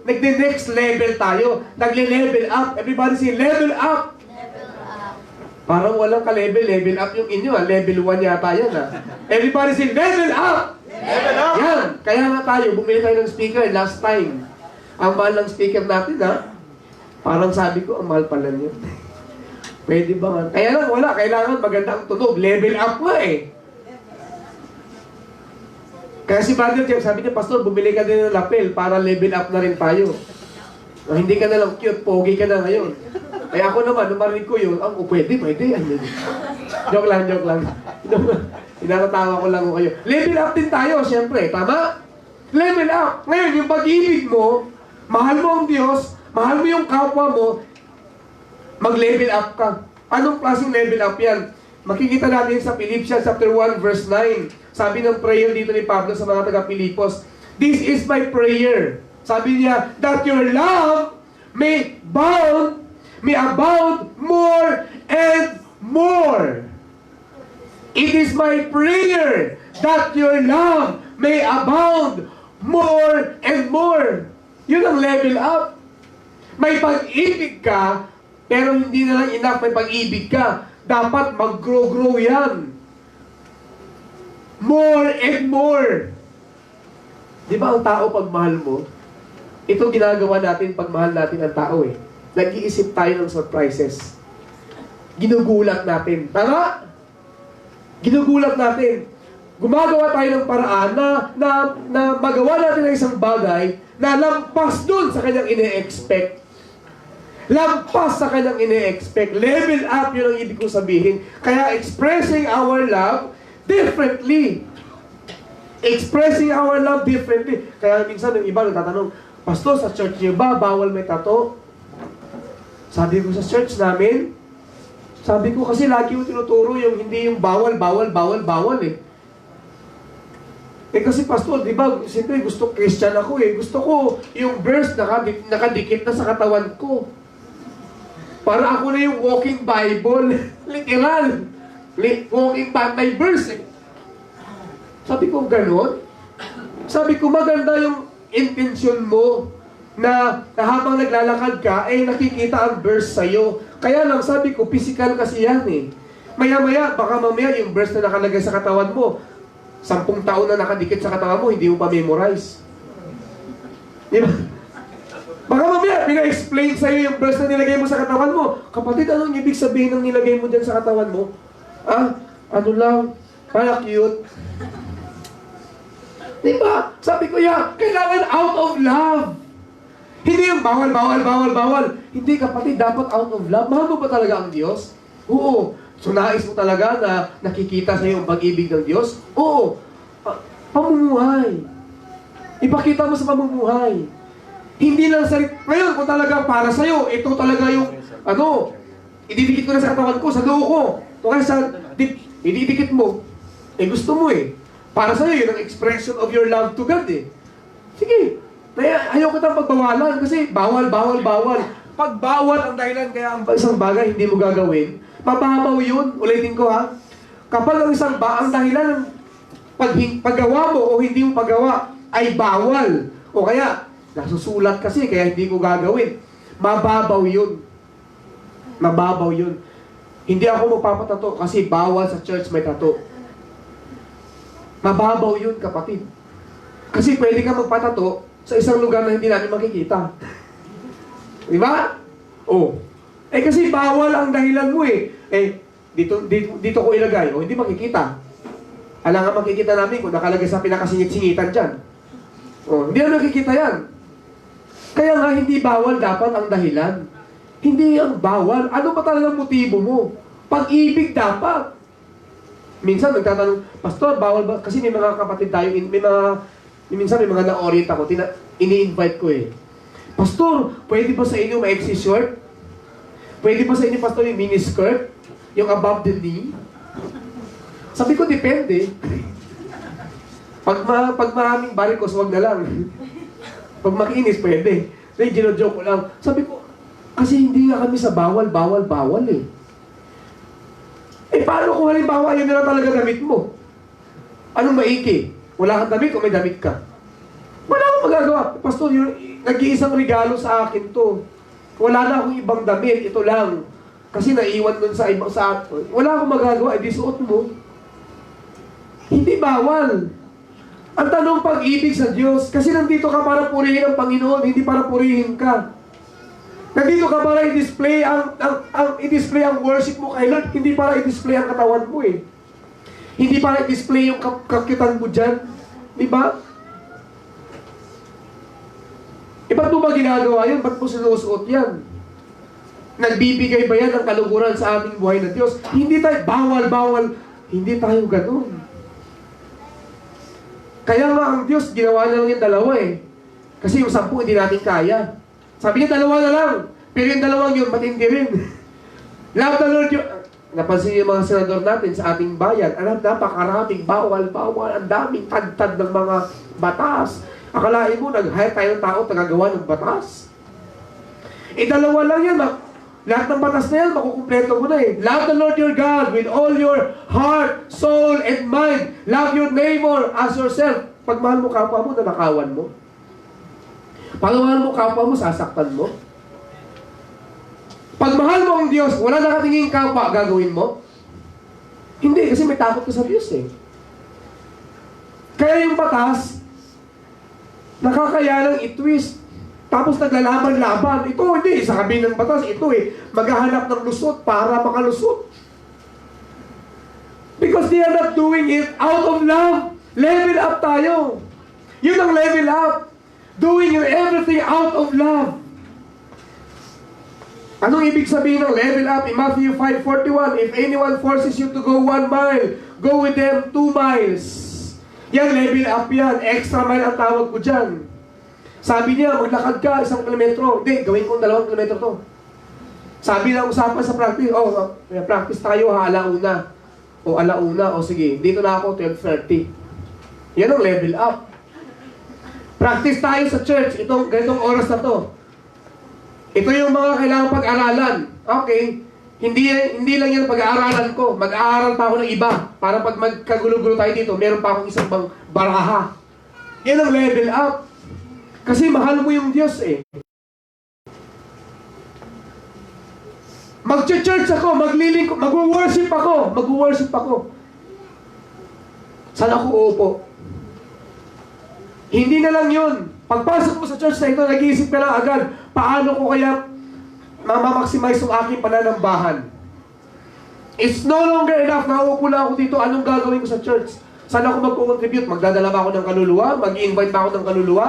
nag-next level tayo. Nagle-level up. Everybody say, level up! Parang walang ka-level. Level up yung inyo. Level 1 yata yan. Everybody say, level up! Level up! Yan. Kaya nga tayo, bumili tayo ng speaker last time. Ang mahal ng speaker natin, parang sabi ko, ang mahal pala niyo. Pwede ba nga? Kaya lang, wala. Kailangan maganda ang tunog. Level up nga Kaya si Brother Jeff, sabi niya, Pastor, bumili ka din ng lapel para level up na rin tayo. Hindi ka na lang cute, pogi ka na ngayon. Kaya ako naman, nung marinig ko yun, pwede. Joke lang. Inatatawa ko lang kayo. Level up din tayo, siyempre. Tama? Level up. Ngayon, yung pag-ibig mo, mahal mo ang Diyos, mahal mo yung kapwa mo, mag-level up ka. Anong klaseng level up yan? Makikita natin sa Philippians chapter 1 verse 9. Sabi ng prayer dito ni Pablo sa mga taga-Pilipos, this is my prayer. Sabi niya, that your love may abound more and more. It is my prayer that your love may abound more and more. Yun ang level up. May pag-ibig ka, pero hindi na lang enough may pag-ibig ka. Dapat mag-grow yan. More and more. Di ba ang tao pag mahal mo, ito ginagawa natin pag mahal natin ang tao eh. Nag-iisip tayo ng surprises. Ginugulat natin. Tama? Ginugulat natin. Gumagawa tayo ng paraan na magawa natin ng isang bagay na lampas dun sa kanyang ine-expect. Lampas sa kanyang ine-expect. Level up, yun ang ibig kong sabihin. Kaya expressing our love differently. Expressing our love differently. Kaya minsan yung iba nagtatanong, Pastor, sa church niyo ba bawal may tato? Sabi ko sa church namin, sabi ko kasi lagi yung tinuturo yung hindi yung bawal eh. Eh kasi pastor, di ba, siyempre gusto Christian ako eh. Gusto ko yung verse nakadikit na sa katawan ko. Para ako na yung walking Bible. Literal. Walking by verse eh. Sabi ko, ganon? Sabi ko, maganda yung intention mo na habang naglalakad ka, eh nakikita ang verse sa'yo. Kaya lang sabi ko, physical kasi yan eh. Maya-maya, baka mamaya yung verse na nakalagay sa katawan mo, 10 taon na nakadikit sa katawan mo, hindi mo pa memorize. Di ba? Baka mamaya, pina-explain sa'yo yung verse na nilagay mo sa katawan mo. Kapatid, anong ibig sabihin ng nilagay mo dyan sa katawan mo? Ah, ano lang, kaya cute. Di ba? Sabi ko yan, kailangan out of love. Hindi yung bawal. Hindi kapatid, dapat out of love. Mahal mo ba talaga ang Diyos? Oo. So nais mo talaga na nakikita sa iyo ang pag-ibig ng Diyos? Oo. Pamumuhay. Ipakita mo sa pamumuhay. Hindi lang ngayon, kung talaga para sa iyo, ito talaga yung, ididikit ko na sa katawan ko, sa noo ko. Ito kaya ididikit mo. Eh gusto mo eh. Para sa iyo, yun ang expression of your love to God eh. Sige. Ayaw kitang pagbawalan kasi bawal. Pag bawal ang dahilan kaya ang isang bagay hindi mo gagawin, mababaw yun. Ulitin ko ha. Kapag ang isang ang dahilan ng paggawa mo o hindi mo paggawa ay bawal. O kaya, nasusulat kasi kaya hindi ko gagawin. Mababaw yun. Hindi ako magpapatato kasi bawal sa church may tato. Mababaw yun, kapatid. Kasi pwede ka magpatato sa isang lugar na hindi natin makikita. Di ba? Oh. Eh kasi bawal ang dahilan mo eh. Eh, dito ko ilagay. O, hindi makikita. Alam nga makikita namin kung nakalagay sa pinakasingit-singitan dyan. O, hindi na nakikita yan. Kaya nga, hindi bawal dapat ang dahilan. Hindi ang bawal. Ano ba talagang motibo mo? Pag-ibig dapat. Minsan nagtatanong, Pastor, bawal ba? Kasi may mga kapatid tayo, minsan may mga na-orient ako, ini-invite ko eh. Pastor, pwede ba sa inyo maiksi short? Pwede ba sa inyo, Pastor, yung mini skirt? Yung above the knee? Sabi ko, depende. Pag maraming barikos, wag na lang. Pag makinis, pwede. So, gino-joke ko lang. Sabi ko, kasi hindi nga kami sa bawal eh. Eh, paano kung halimbawa, yun na lang talaga damit mo? Anong maiki? Wala kang damit o may damit ka? Wala akong magagawa. Pastor, nag-iisang regalo sa akin to. Wala na akong ibang damit. Ito lang. Kasi naiwan nun sa ibang wala akong magagawa. Eh, di suot mo. Hindi bawal. Ang tanong pag-ibig sa Diyos. Kasi nandito ka para purihin ang Panginoon, hindi para purihin ka. Nandito ka para i-display i-display ang worship mo kay Lord, hindi para i-display ang katawan mo eh. Hindi para i-display yung kakitan mo dyan. Di ba? E ba't mo ba ginagawa yun? Ba't mo sinusuot yan? Nagbibigay ba yan ng kaluguran sa aming buhay ng Diyos? Hindi tayo, bawal. Hindi tayo ganun. Kaya nga ang Diyos, ginawa na lang yung dalawa eh. Kasi yung 10 hindi natin kaya. Sabi niya, 2 na lang. Pero yung 2 yun, matindi rin. Love the Lord yun. Napansin yung mga senador natin sa ating bayan. Alam, napakaraming bawal. Ang daming tagtad ng mga batas. Akalain mo, nag-hire tayo ng tao, tagagawa ng batas. Dalawa lang yan. Lahat ng batas na yan, makukumpleto mo na eh. Love the Lord your God with all your heart, soul, and mind. Love your neighbor as yourself. Pag mahal mo kapwa mo, nanakawan mo. Pag mahal mo kapwa mo, sasaktan mo. Pag mahal mo ang Diyos, wala nakatingin kapwa, gagawin mo? Hindi, kasi may takot ka sa Diyos eh. Kaya yung batas, nakakaya lang i-twist. Tapos naglalaban-laban. Ito hindi, sa kabi ng batas, ito maghahanap ng lusot para makalusot. Because they are not doing it out of love. Level up tayo. Yun ang level up. Doing everything out of love. Anong ibig sabihin ng level up? In Matthew 5:41, if anyone forces you to go 1 mile, go with them 2 miles. Yan, level up yan. Extra mile ang tawag ko dyan. Sabi niya, maglakad ka 1 kilometro. Hindi, gawin kong 2 kilometro to. Sabi na usapan sa practice, practice tayo alauna. O alauna, o sige, dito na ako 12:30. Yan ang level up. Practice tayo sa church, ganitong oras na to. Ito yung mga kailangang pag-aralan. Okay, hindi lang yan pag-aaralan ko. Mag-aaral pa ako ng iba. Para pag magkagulo-gulo tayo dito, meron pa akong isang baraha. Yan ang level up. Kasi mahal mo yung Diyos eh. Mag-church ako, mag-worship ako. Saan ako uupo? Hindi na lang yun. Pagpasok mo sa church na ito, nag-iisip ka lang agad, paano ko kaya mamaximize yung aking pananambahan? It's no longer enough na uupo lang ako dito, anong gagawin ko sa church? Saan ako mag-contribute? Magdadala ba ako ng kaluluwa? Mag-i-invite ba ako ng kaluluwa?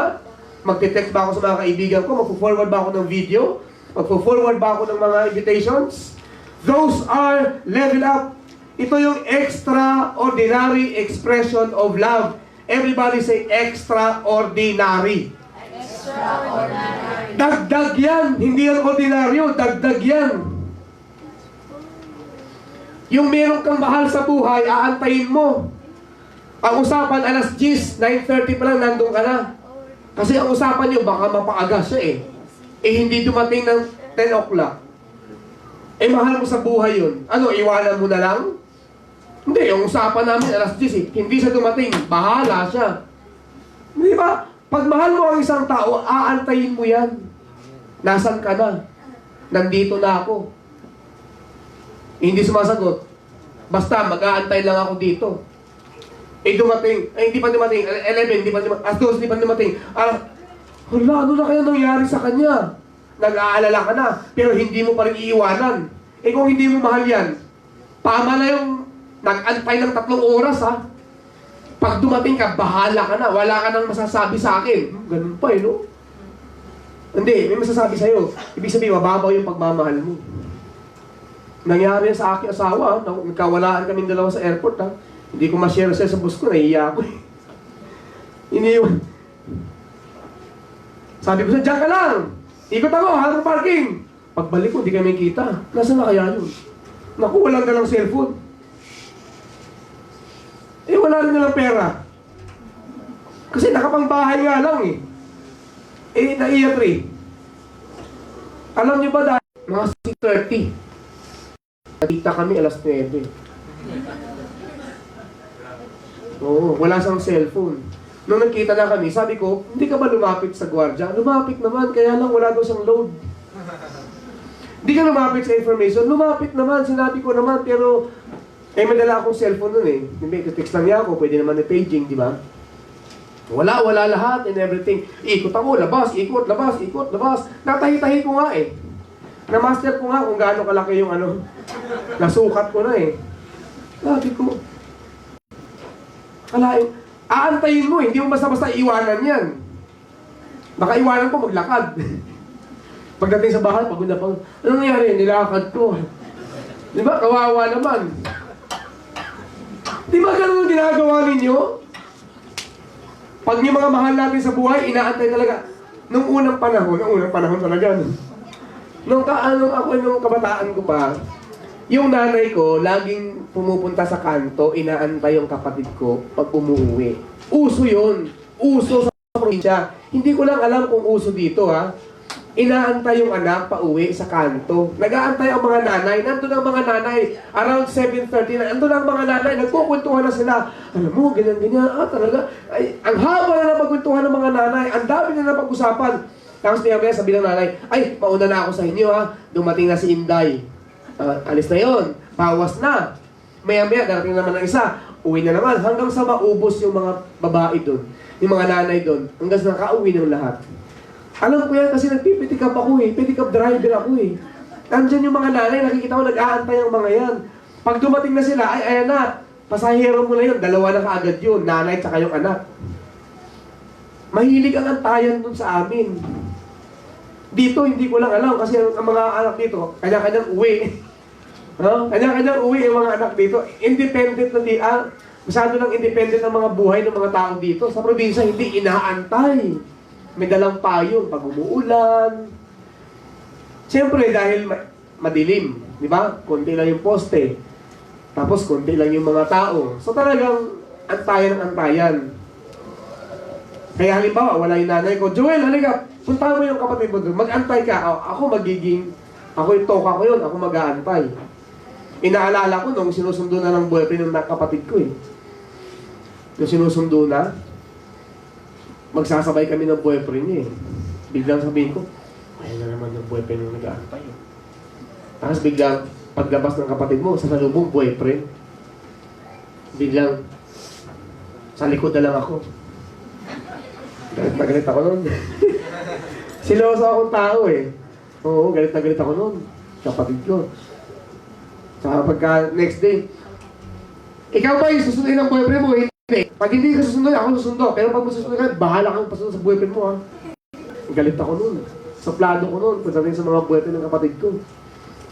Magte-text ba ako sa mga kaibigan ko? Magpo-forward ba ako ng video? Magpo-forward ba ako ng mga invitations? Those are level up. Ito yung extraordinary expression of love. Everybody say extraordinary. Extraordinary. Dagdag yan. Hindi yan ordinaryo. Dagdag yan. Yung meron kang mahal sa buhay, aantayin mo. Ang usapan, alas 10, 9:30 pa lang, nandun ka na. Kasi ang usapan nyo, baka mapaaga siya eh. Hindi dumating ng 10 o'clock. Mahal mo sa buhay yun. Ano, iwanan mo na lang? Hindi, yung usapan namin, alas 10 Hindi siya dumating, bahala siya. Di ba? Pag mahal mo ang isang tao, aantayin mo yan. Nasaan ka na? Nandito na ako. Hindi sumasagot. Basta, mag-aantay lang ako dito. Dumating. Hindi pa dumating. 11, hindi pa dumating. 12, hindi pa dumating. Hala, ano na kaya nangyari sa kanya? Nag-aalala ka na, pero hindi mo pa rin iiwanan. Kung hindi mo mahal yan, tama na yung nag-antay ng 3 oras ha. Pag dumating ka, bahala ka na. Wala ka nang masasabi sa akin. Ganun pa no? Hindi, may masasabi sa'yo. Ibig sabihin, mababaw yung pagmamahal mo. Nangyari yan sa aking asawa. Nagkawalaan kaming dalawa sa airport ha. Hindi ko ma-share sa boss ko, nahiya ako eh. Iniwan. Sabi ko siya, diyan ka lang. Ikot ako, harap parking. Pagbalik ko, hindi kami kita. Nasaan na kaya yun? Naku, walang dalang cellphone. Wala rin nalang pera. Kasi nakapangbahay nga lang eh. Naiyak rin. Alam niyo ba dahil mga 6:30, nakita kami alas 9. Oo, wala siyang cellphone. Nung nagkita na kami, sabi ko, hindi ka ba lumapit sa gwardiya? Lumapit naman, kaya lang wala daw siyang load. Hindi ka lumapit sa information? Lumapit naman, sinabi ko naman, pero may dala akong cellphone nun eh. Text lang niya ako, pwede naman na paging, di ba? Wala lahat and everything. Ikot ako, labas, ikot, labas, ikot, labas. Natahi-tahi ko nga eh. Na-master ko nga kung gaano kalaki yung nasukat ko na eh. Sabi ko, aantayin mo, hindi mo basta-basta iwanan yan. Baka iwanan ko, maglakad. Pagdating sa bahay, pagod na pang, ano nangyari? Nilakad ko. Di ba? Kawawa naman. Di ba ganun ang ginagawa ninyo? Pag yung mga mahal natin sa buhay, inaantay talaga. Nung unang panahon talaga. Nung kabataan ko pa, yung nanay ko, laging pumupunta sa kanto, inaantay yung kapatid ko pag umuwi. Uso yun. Uso sa probinsya. Hindi ko lang alam kung uso dito, ha. Inaantay yung anak pa uwi sa kanto. Nag-aantay ang mga nanay. Nandun ang mga nanay. Around 7:30 na. Nandun ang mga nanay. Nagkukwentuhan na sila. Alam mo, ganyan-ganyan. Talaga. Ay, ang haba na napagkwentuhan ng mga nanay. Ang dami na napag-usapan. Tapos maya-maya sabi ng nanay, ay, mauna na ako sa inyo, ha. Dumating na si Inday. Alis na yon. Bawas na. Maya-maya, darating naman ng isa. Uwi na naman. Hanggang sa maubos yung mga babae doon. Yung mga nanay doon. Hanggang sa nakauwi ng lahat. Alam ko yan kasi nagpipitikap ako eh. Pitikap driver ako eh. Nandyan yung mga nanay, nakikita ko nag-aantay ang mga yan. Pag dumating na sila, ay ayan na, pasahero mo na yun, dalawa na kaagad yun, nanay tsaka yung anak. Mahilig ang antayan dun sa amin. Dito, hindi ko lang alam kasi ang mga anak dito, kanya-kanyang uwi. Kanya-kanyang uwi yung mga anak dito. Independent na masyado lang independent ang mga buhay ng mga tao dito. Sa probinsya, hindi inaantay. May dalang payong pag umuulan. Siyempre, dahil madilim, di ba? Konti lang yung poste. Tapos, konti lang yung mga tao. So, talagang antayan ng antayan. Kaya halimbawa, wala yung nanay ko, Joel, halika, punta mo yung kapatid mo doon. Mag-antay ka. Ako yung toka ko yun. Ako mag-aantay. Inaalala ko nung sinusundo na ng boyfriend ng kapatid ko eh. Nung sinusundo na, magsasabay kami ng boyfriend niya eh. Biglang sabihin ko, ayun na naman yung boyfriend yung nag-aantay. Tapos biglang, paglabas ng kapatid mo, sa salubong boyfriend, biglang, sa likod na lang ako. Galit na galit ako nun. Siloso akong tao eh. Oo, galit na galit ako nun. Kapatid ko. Saka pagka next day, ikaw ba yung susundin ng boyfriend mo? Pag hindi ka susunod, ako susundo. Pero pag susunod ka, bahala kang pasunod sa boyfriend mo, ha? Galit ako nun. Suplado ko nun. Pagdating sa mga boyfriend ng kapatid ko.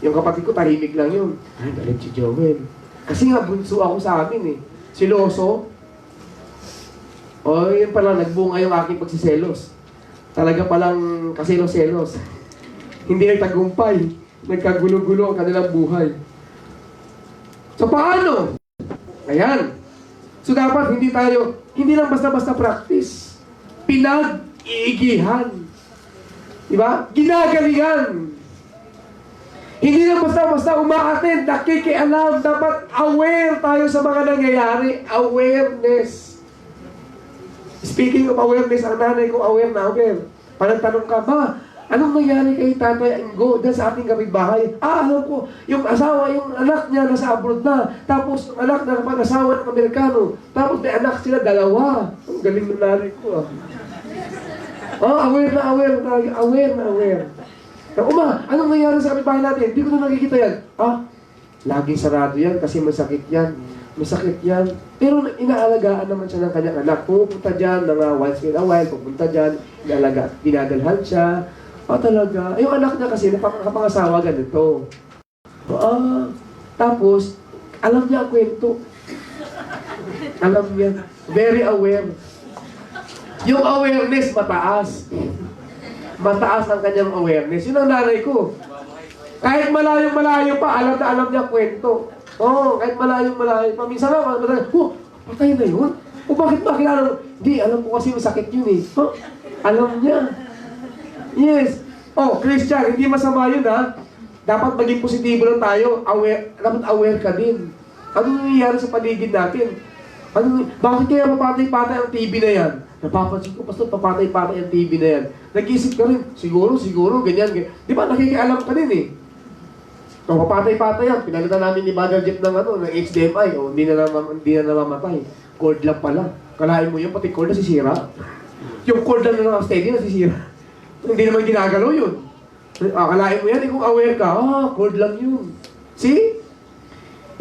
Yung kapatid ko, tahimik lang yun. Ay, galit si Joel. Kasi nga, bunso ako sa amin, eh. Siloso. O, yun pala, nagbunga yung aking pagsiselos. Talaga palang kaselos-selos. Hindi nagtagumpay. Nagkagulo-gulo ang kanilang buhay. So, paano? Ayan. So dapat hindi lang basta-basta practice. Pinag-iigihan. Diba? Ginagalingan. Hindi lang basta-basta umaattend, nakikialam. Dapat aware tayo sa mga nangyayari. Awareness. Speaking of awareness, ang nanay ko aware na aware. Panagtanong ka, ba, anong nangyari kay Tatay Ingo dahil sa ating kapitbahay? Alam ko, yung anak niya nasa abroad na. Tapos, anak na pag-asawa ng Amerikano. Tapos, may anak sila, dalawa. Ang galing ng nanay ko, aware na aware. Anong nangyari sa kapitbahay natin? Hindi ko na nakikita yan. Laging sarado yan kasi masakit yan. Pero inaalagaan naman siya ng kanyang anak. Pupunta dyan, once in a while, pupunta dyan, dinadalhan siya. Talaga. Yung anak niya kasi, nakapangasawa ganito. Tapos, alam niya ang kwento. Alam niya. Very aware. Yung awareness, mataas. Mataas ang kanyang awareness. Yun ang nanay ko. Kahit malayong-malayo pa, alam niya ang kwento. Kahit malayong pa. Minsan lang, patay na yun? Bakit ba kilala mo? Hindi, alam ko kasi masakit yun eh. Alam niya. Yes. Christian, hindi masama yun ha. Dapat maging positibo lang tayo. Dapat aware ka din. Ano nangyayari sa paligid natin? Bakit kaya papatay-patay ang TV na yan? Napapansin ko, Pastor, papatay-patay ang TV na yan. Nag-isip ka rin, siguro, ganyan. Di ba, nakikialam ka din eh. Papatay-patay yan. Pinalitan namin ni Brother Jeff ng HDMI. Hindi na namamatay. Cord lang pala. Kalahin mo yun, pati cord nasisira. Yung cord lang na steady nasisira. Hindi naman ginagalaw yun. Akalain mo yan, kung aware ka, cord lang yun. See?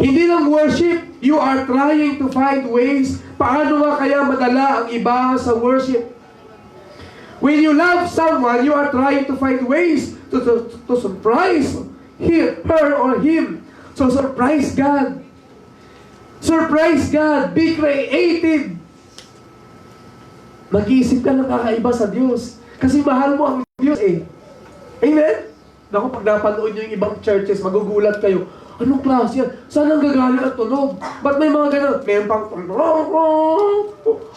Hindi lang worship, you are trying to find ways paano nga kaya madala ang iba sa worship. When you love someone, you are trying to find ways to surprise her or him. So surprise God. Surprise God. Be creative. Mag-iisip ka ng kakaiba sa Diyos. Kasi mahal mo ang Diyos eh. Amen? Naku, pag napanood nyo yung ibang churches, magugulat kayo. Anong klase yan? Saan ang gagaling ang tunog? Ba't may mga ganun? May pang...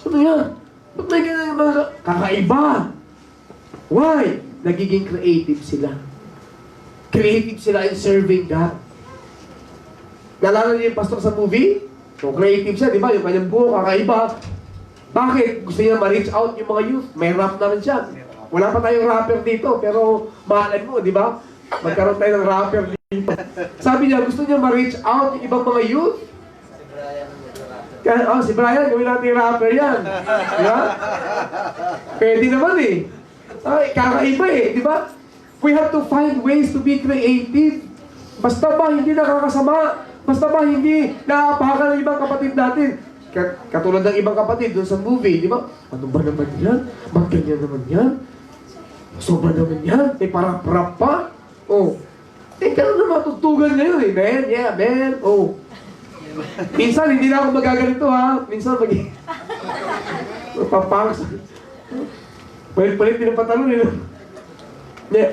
Ano yan? Ba't may ganyan mga kakaiba? Why? Nagiging creative sila. Creative sila in serving God. Nalala niyo yung pastor sa movie? So, creative siya, di ba? Yung kanyang buhok, kakaiba. Bakit? Gusto niya ma-reach out yung mga youth. May rap na rin siya. Wala pa tayong rapper dito, pero mahalin mo, di ba? Magkaroon tayo ng rapper dito. Sabi niya, gusto niya ma-reach out yung ibang mga youth. Kaya, si Brian, gawin natin yung rapper yan. Di ba? Pwede naman eh. Ay, kakaiba eh, di ba? We have to find ways to be creative. Basta ba hindi nakakasama? Basta ba hindi naapakan ng ibang kapatid natin? Katulad ng ibang kapatid doon sa movie, di ba? Ano ba naman yan? Magganyan naman yan? Sobra naman yan? Parang rap pa? Oh. Ganun na matutugan ngayon eh. Man, yeah, man. Oh. Minsan, hindi na ako magaganito ha. Minsan, Papangas. Palit-palit din ang pantalon nila.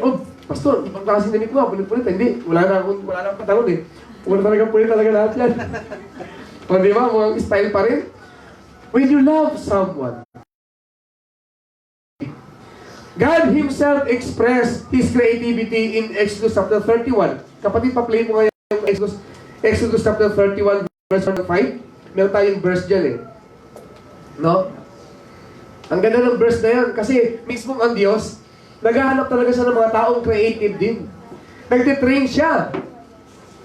Oh, pastor, ibang klaseng damit mo. Palit-palit. Hindi, wala na akong pantalon eh. Wala palit talaga lahat yan. O di ba, mga style pa rin. When you love someone, God Himself expressed His creativity in Exodus chapter 31. Kapatid, pa-play mo ngayon yung Exodus chapter 31, verse 5. Meron tayong verse dyan eh. No? Ang ganda ng verse na yan, kasi mismo ang Diyos, naghahanap talaga siya ng mga taong creative din. Nagtitrain siya.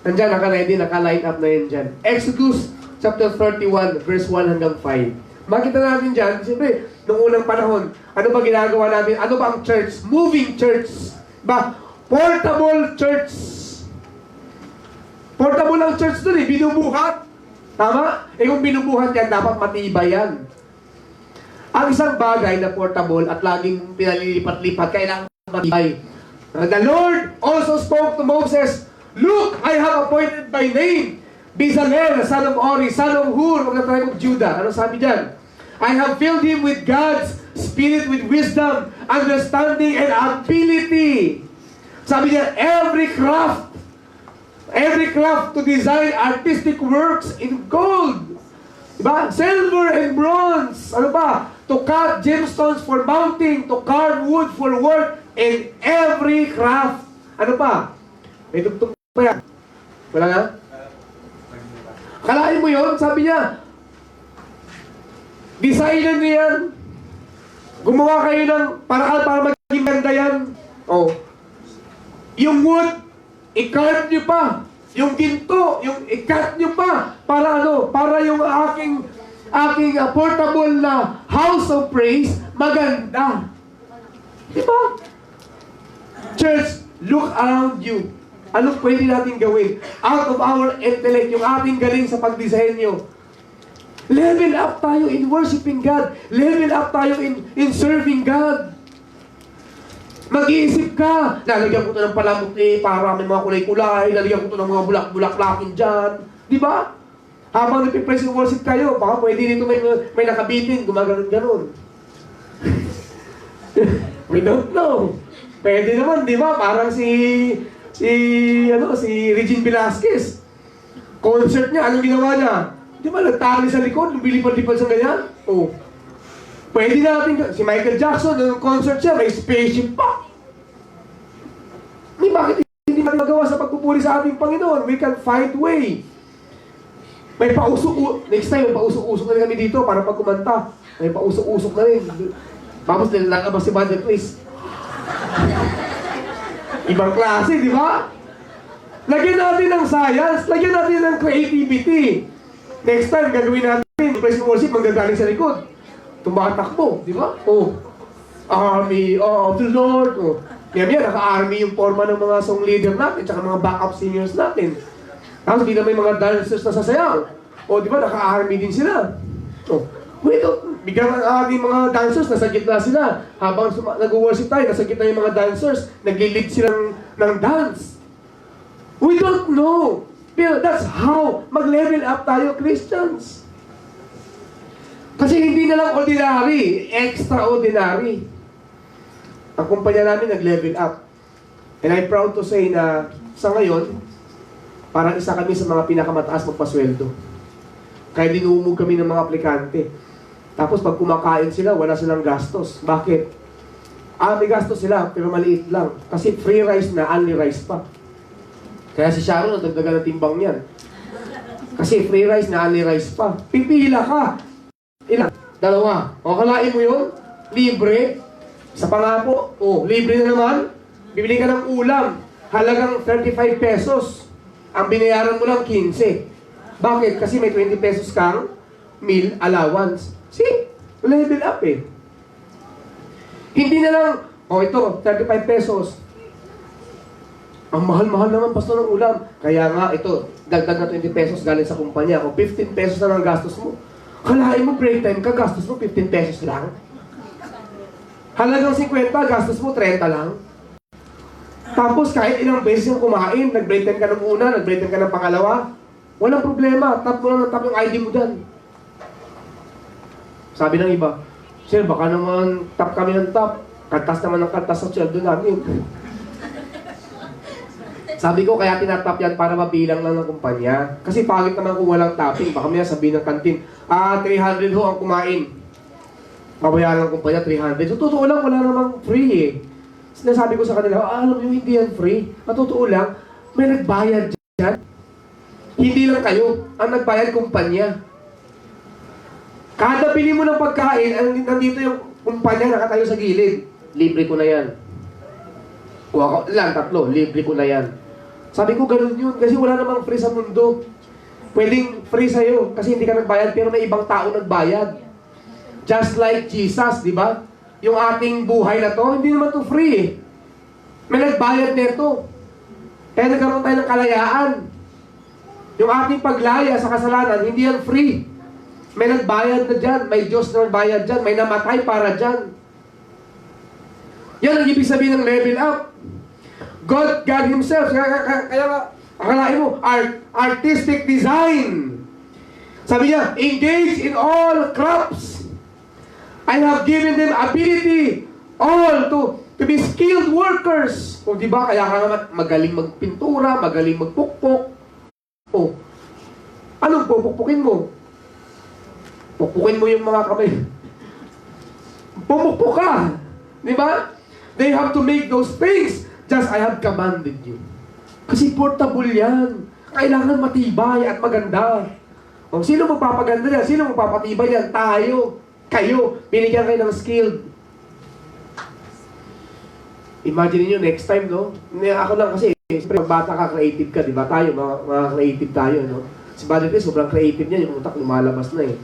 Nandyan, naka-ready, naka-line up na yan dyan. Exodus chapter 31, verse 1 hanggang 5. Makita natin dyan, siyempre, noong unang panahon, ano ba ginagawa natin? Ano ba ang church? Moving church. Ba? Portable church. Portable ang church doon eh, binubuhat. Tama? Eh kung binubuhat yan, dapat matibay yan. Ang isang bagay na portable at laging pinalilipat-lipat, kailangan matibay. The Lord also spoke to Moses, "Look, I have appointed by name Bezalel, son of Ori, son of Hur, of the tribe of Judah." Ano sabi dyan? "I have filled him with God's Spirit, with wisdom, understanding, and ability." Sabi niya, every craft to design artistic works in gold, diba? Silver and bronze. Ano ba? To cut gemstones for mounting, to carve wood for work, and every craft. Ano pa? May tugtog pa yan. Wala nga? Kalahin mo yun? Sabi niya, designer niya yan. Gumawa kayo ng paraan para maging ganda yan. Oh. Yung wood, i-carve nyo pa. Yung ginto, yung i-cut nyo pa. Para ano? Para yung aking portable na house of praise, maganda. Diba? Church, look around you. Anong pwede natin gawin? Out of our intellect, yung ating galing sa pagdisenyo. Level up tayo in worshiping God. Level up tayo in serving God. Mag-iisip ka, lalagyan ko ito ng palamuti para may mga kulay-kulay, lalagyan ko ito ng mga bulak-bulaklakin dyan. Di ba? Habang nagpipraise and worship kayo, baka pwede dito may nakabitin, gumaganon-ganon. We don't know. Pwede naman, di ba? Parang si Regine Velasquez. Concert niya, anong ginawa niya? Di ba, nagtali sa likod, lumilipad-lipad sa ganyan? Oh. Pwede natin, si Michael Jackson, nung concert siya, may spaceship pa. Bakit hindi natin magawa sa pagpupuri sa ating Panginoon? We can find way. May pausok, next time, may pausok-usok na rin kami dito para pag kumanta. May pausok-usok na rin. Tapos nilalabas si Mother Chris. Ibang klase, di ba? Lagyan natin ng science, lagyan natin ng creativity. Next time, gagawin natin, praise and worship, manggagaling sa likod. Tumatakbo, di ba? Oh, Army of the Lord. Oh. Yan, naka-army yung forma ng mga song leader natin, tsaka mga backup singers natin. Tapos hindi na may mga dancers na sasayaw. O, di ba, naka-army din sila. O, bigyan ang ating mga dancers, nasa gitna sila. Habang nag-worship tayo, nasa gitna yung mga dancers, nagli-lead silang ng dance. We don't know. Pero that's how mag-level up tayo, Christians. Kasi hindi na lang ordinary, extraordinary. Ang kumpanya namin nag-level up. And I'm proud to say na sa ngayon, parang isa kami sa mga pinakamataas magpasweldo. Kaya dinumog kami ng mga aplikante. Tapos pag kumakain sila, wala silang gastos. Bakit? May gastos sila, pero maliit lang. Kasi free rice na, only rice pa. Kaya si Sharon, nadagdagan ng timbang niyan. Kasi free rice na, only rice pa. Pipila ka. Ilan? 2. O, kalain mo yun? Libre. Sa pangako, libre na naman. Bibili ka ng ulam. Halagang 35 pesos. Ang binayaran mo lang 15. Bakit? Kasi may 20 pesos kang meal allowance. See? Level up eh. Hindi na lang, ito, 35 pesos. Ang mahal-mahal naman, pastor, ng ulam. Kaya nga, ito, dagdag na 20 pesos galing sa kumpanya. Kung 15 pesos na lang gastos mo, kalahin mo, break time ka, gastos mo 15 pesos lang. Halagang 50, gastos mo 30 lang. Tapos, kahit ilang beses yung kumain, nag-break time ka ng una, nag-break time ka ng pangalawa, walang problema. Tap mo lang ng tap yung ID mo dyan. Sabi ng iba, sir, baka naman tap kami ng tap. Kantas naman ng kantas sa sweldo namin. Sabi ko, kaya tinatap yan para mabilang lang ng kumpanya. Kasi pangit naman kung walang tapping. Baka may sabihin ng kantin, 300 ho ang kumain. Babayaran ng kumpanya, 300. So, totoo lang, wala namang free eh. Sinasabi ko sa kanila, alam nyo, hindi yan free. Totoo lang, may nagbayad dyan. Hindi lang kayo, ang nagbayad kumpanya. Kada bili mo ng pagkain, nandito yung kumpanya nakatayo sa gilid. Libre ko na yan. Kuha ko lang, 3, libre ko na yan. Sabi ko, ganun yun. Kasi wala namang free sa mundo. Pwedeng free sa'yo kasi hindi ka nagbayad, pero may ibang tao nagbayad. Just like Jesus, di ba? Yung ating buhay na to, hindi naman to free eh. May nagbayad nito. Kaya nagkaroon tayo ng kalayaan. Yung ating paglaya sa kasalanan, hindi yan free. May nagbayad na dyan. May Diyos na nagbayad dyan. May namatay para dyan. Yan ang ibig sabihin ng level up. God Himself. Kaya akalain mo, artistic design. Sabi niya, engage in all crafts. I have given them ability all to be skilled workers. O di ba, kaya ka naman magaling magpintura, magaling magpukpok. O, anong pupukpukin mo? Pukpukin mo yung mga kamay. Pumukpok ka. Di ba? They have to make those things just I have commanded you. Kasi portable yan. Kailangan matibay at maganda. O, sino magpapaganda yan? Sino magpapatibay yan? Tayo. Kayo. Binigyan kayo ng skill. Imagine niyo next time, no? Ako lang kasi, siyempre, bata ka, creative ka, di ba? Tayo, mga creative tayo, no? Si Buddy Chris, sobrang creative niya. Yung utak lumalabas na eh.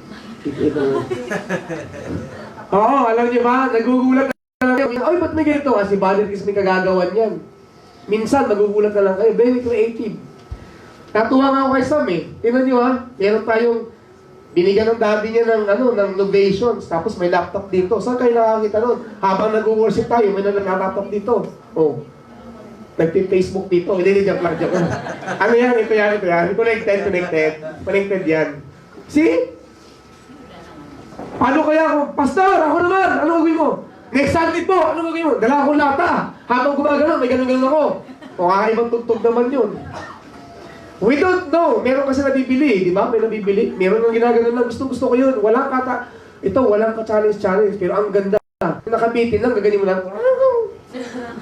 Oo, alam niyo ba? Nagugulat na lang kayo. Ay, ba't may ganito? Si Buddy Chris may kagagawan yan. Minsan, nagugulat na lang kayo. Very creative. Natuwa nga ako kay Sam eh. Tingnan niyo ha, meron tayong binigyan ng daddy niya ng innovations. Tapos may laptop dito. Saan kayo nakakita nun? Habang nag-worship tayo, may laptop dito. Oh. Nagpi-Facebook dito. Hindi, joke lang. Ano yan? Ito yan. Connected yan. See? Paano kaya ako? Pastor, ako naman! Ano gagawin mo? Next Sunday po! Ano gagawin mo? Dala akong lata. Habang gumagano, may ganun-ganun ako. O kakaibang tugtog naman yun. We don't know. Meron kasi nabibili, di ba? May nabibili. Meron ng ginagano na gusto ko yun. Walang ka-challenge. Pero ang ganda. Yung nakabitin lang, gaganin mo lang.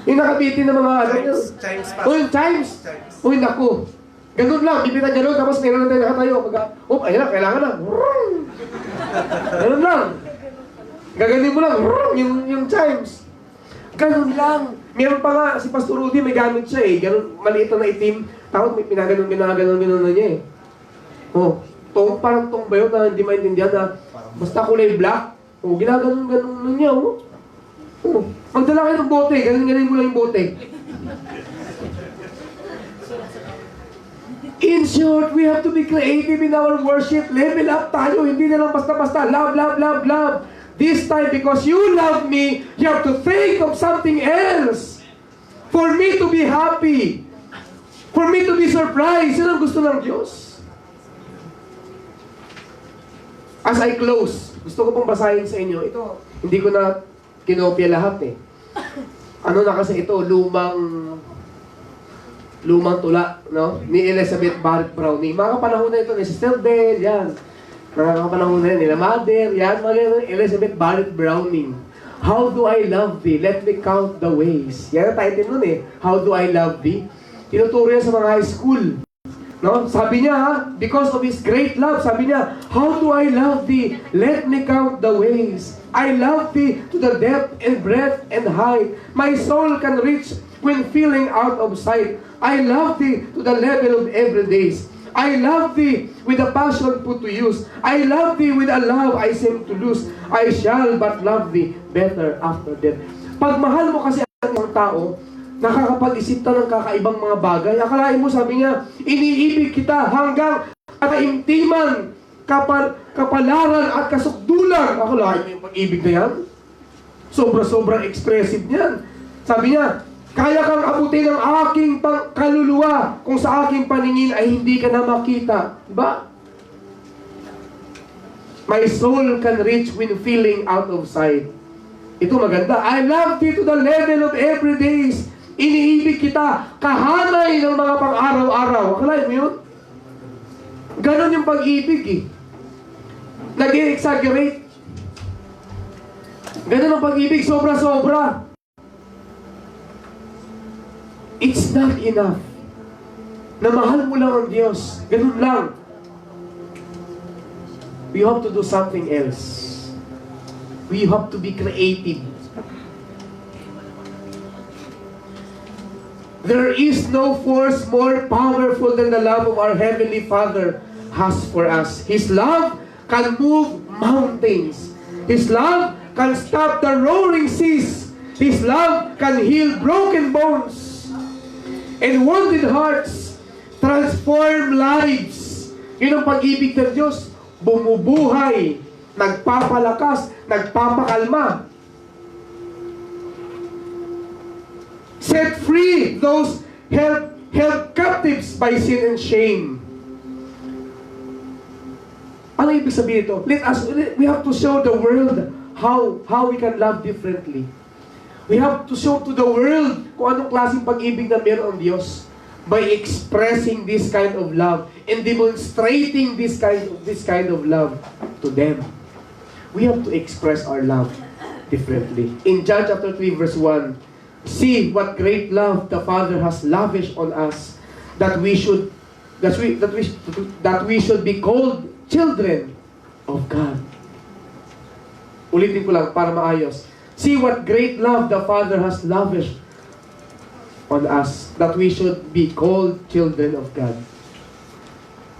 Yung nakabitin ng mga ano. Chimes. Uy, naku. Ganun lang. Bibitan ganun. Tapos meron na tayo nakatayo. Ayun na, kailangan na. Ganun lang. Gaganin mo lang. Yung chimes. Ganun lang. Meron pa nga, si Pastor Rudy may gamit siya eh. Ganun, maliit na itim. Tapos may pinaganon na niya eh. Oh, parang tong ba yun na hindi maintindihan na basta kulay black. Oh, ginaganon na niya oh. Oh, magdala kayo ng bote. Ganon mo lang yung bote. In short, we have to be creative in our worship. Level up tayo. Hindi na lang basta-basta. Love. This time, because you love me, you have to think of something else. For me to be happy. For me to be surprised. Yan ang gusto ng Diyos. As I close, gusto ko pong basahin sa inyo. Ito, hindi ko na kinopya lahat eh. Ano na kasi ito, lumang tula, no? Ni Elizabeth Barrett Browning. Mga panahon na ito ni Sister Bell, yan. Nakakapanahon na yan. Nila Mother, yan, Elizabeth Barrett Browning. How do I love thee? Let me count the ways. Yan ang title nun eh. How do I love thee? Tinuturo yan sa mga high school. No? Sabi niya, because of His great love, sabi niya, how do I love thee? Let me count the ways. I love thee to the depth and breadth and height. My soul can reach when feeling out of sight. I love thee to the level of everydays. I love thee with a passion put to use. I love thee with a love I seem to lose. I shall but love thee better after death. Pag mahal mo kasi ang mga tao, nakakapag-isip ka ng kakaibang mga bagay. Akalain mo, sabi niya, iniibig kita hanggang kaimtiman, kapalaran at kasukdulan. Akalain mo yung pag-ibig na yan? Sobra-sobrang expressive niyan. Sabi niya, kaya kang abutin ng aking kaluluwa kung sa aking paningin ay hindi ka na makita. Diba? My soul can reach when feeling out of sight. Ito maganda. I love thee to the level of everydays. Iniibig kita kahanay ng mga pang-araw-araw. Akalain mo yun? Ganon yung pag-ibig eh. Nag-i-exaggerate. Ganon ang pag-ibig. Sobra-sobra. It's not enough na mahal mo lang ang Diyos. Ganun lang. We have to do something else. We have to be creative. There is no force more powerful than the love of our Heavenly Father has for us. His love can move mountains. His love can stop the roaring seas. His love can heal broken bones. And wounded hearts transform lives. Yun ang pag-ibig ng Diyos. Bumubuhay, nagpapalakas, nagpapakalma. Set free those held captives by sin and shame. Ano ibig sabihin ito? We have to show the world how we can love differently. We have to show to the world kung anong klaseng pag-ibig na meron ang Diyos by expressing this kind of love and demonstrating this kind of love to them. We have to express our love differently. In John chapter 3 verse 1, see what great love the Father has lavished on us that we should be called children of God. Ulitin ko lang para maayos. See what great love the Father has lavished on us that we should be called children of God.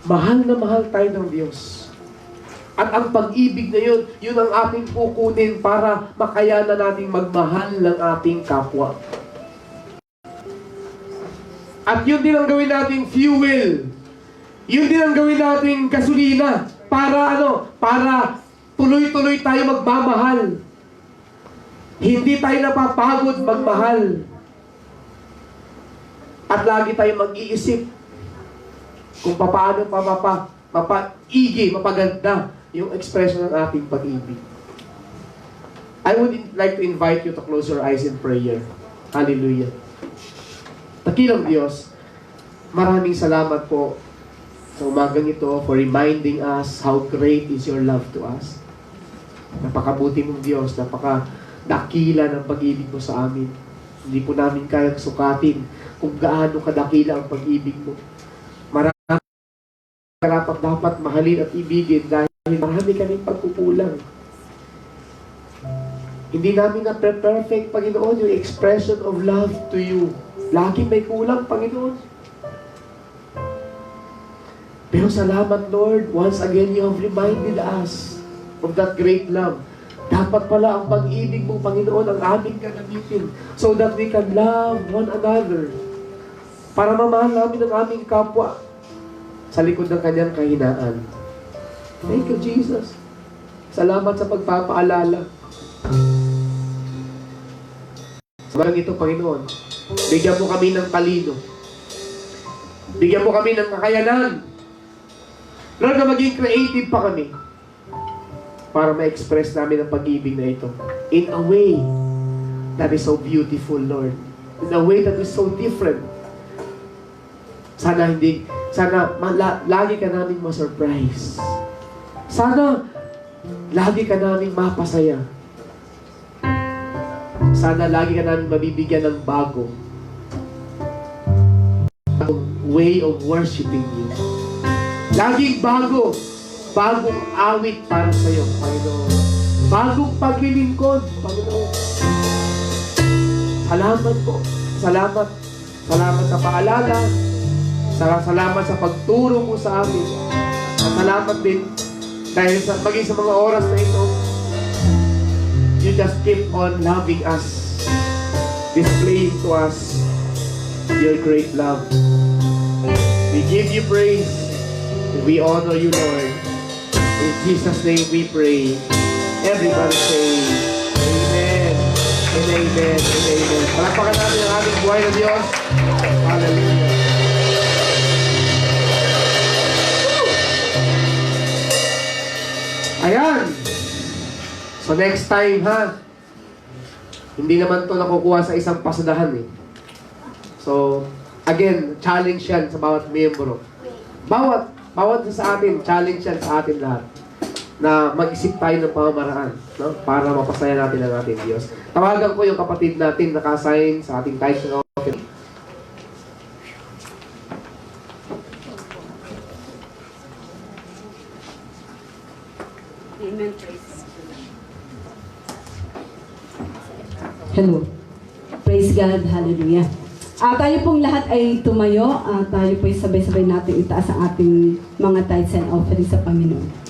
Mahal na mahal tayo ng Diyos. At ang pag-ibig na yun, yun ang ating kukunin para makayanan nating magmahal ng ating kapwa. At yun din ang gawin nating fuel. Yun din ang gawin nating gasolina para para tuloy-tuloy tayo magmamahal. Hindi tayo napapagod magmahal. At lagi tayo mag-iisip kung paano mapaganda yung expression ng ating pag-ibig. I would like to invite you to close your eyes in prayer. Hallelujah. Dakilang Diyos, maraming salamat po sa umagang ito for reminding us how great is your love to us. Napakabuti mong Diyos, dakila ng pag-ibig mo sa amin. Hindi po namin kayang sukatin kung gaano kadakila ang pag-ibig mo. Marami dapat mahalin at ibigin dahil marami kaming pagkukulang. Hindi namin na-perfect, Panginoon, yung expression of love to you. Lagi may kulang, Panginoon. Pero salamat, Lord. Once again, you have reminded us of that great love. Dapat pala ang pag-ibig mo, Panginoon, ang aming gagamitin so that we can love one another. Para mamahal namin ang aming kapwa sa likod ng kanyang kahinaan. Thank you, Jesus. Salamat sa pagpapaalala. Sa mga ito, Panginoon, bigyan mo kami ng talino. Bigyan mo kami ng kakayanan. Lord, na maging creative pa kami para ma-express namin ang pag-ibig na ito in a way that is so beautiful, Lord. In a way that is so different. Sana lagi ka namin ma-surprise Sana lagi ka namin mapasaya. Sana lagi ka namin mabibigyan ng bagong way of worshiping you. Laging bago. Bagong awit para sa iyo, Panginoon. Bagong paglilingkod, Panginoon. Salamat po. Salamat. Salamat sa paalala. Salamat sa pagturo mo sa amin. At salamat din dahil sa maging sa mga oras na ito, you just keep on loving us, displaying to us your great love. We give you praise and we honor you, Lord. In Jesus' name we pray. Everybody say, Amen, and Amen, and Amen. Palapakan natin ang aming buhay na Diyos. Hallelujah. Ayan. So next time, ha? Hindi naman to nakukuha sa isang pasadahan, eh. So, again, challenge yan sa bawat miyembro. Bawat sa atin, challenge yan sa atin lahat. Na mag-isip tayo ng pamamaraan, no? Para mapasaya natin ang ating Diyos. Tawagan ko yung kapatid natin nakasign sa ating tithes and offering. Amen. Praise. Hello. Praise God. Hallelujah. Tayo pong lahat ay tumayo. Tayo po'y sabay-sabay natin itaas ang ating mga tithes and offering sa Panginoon.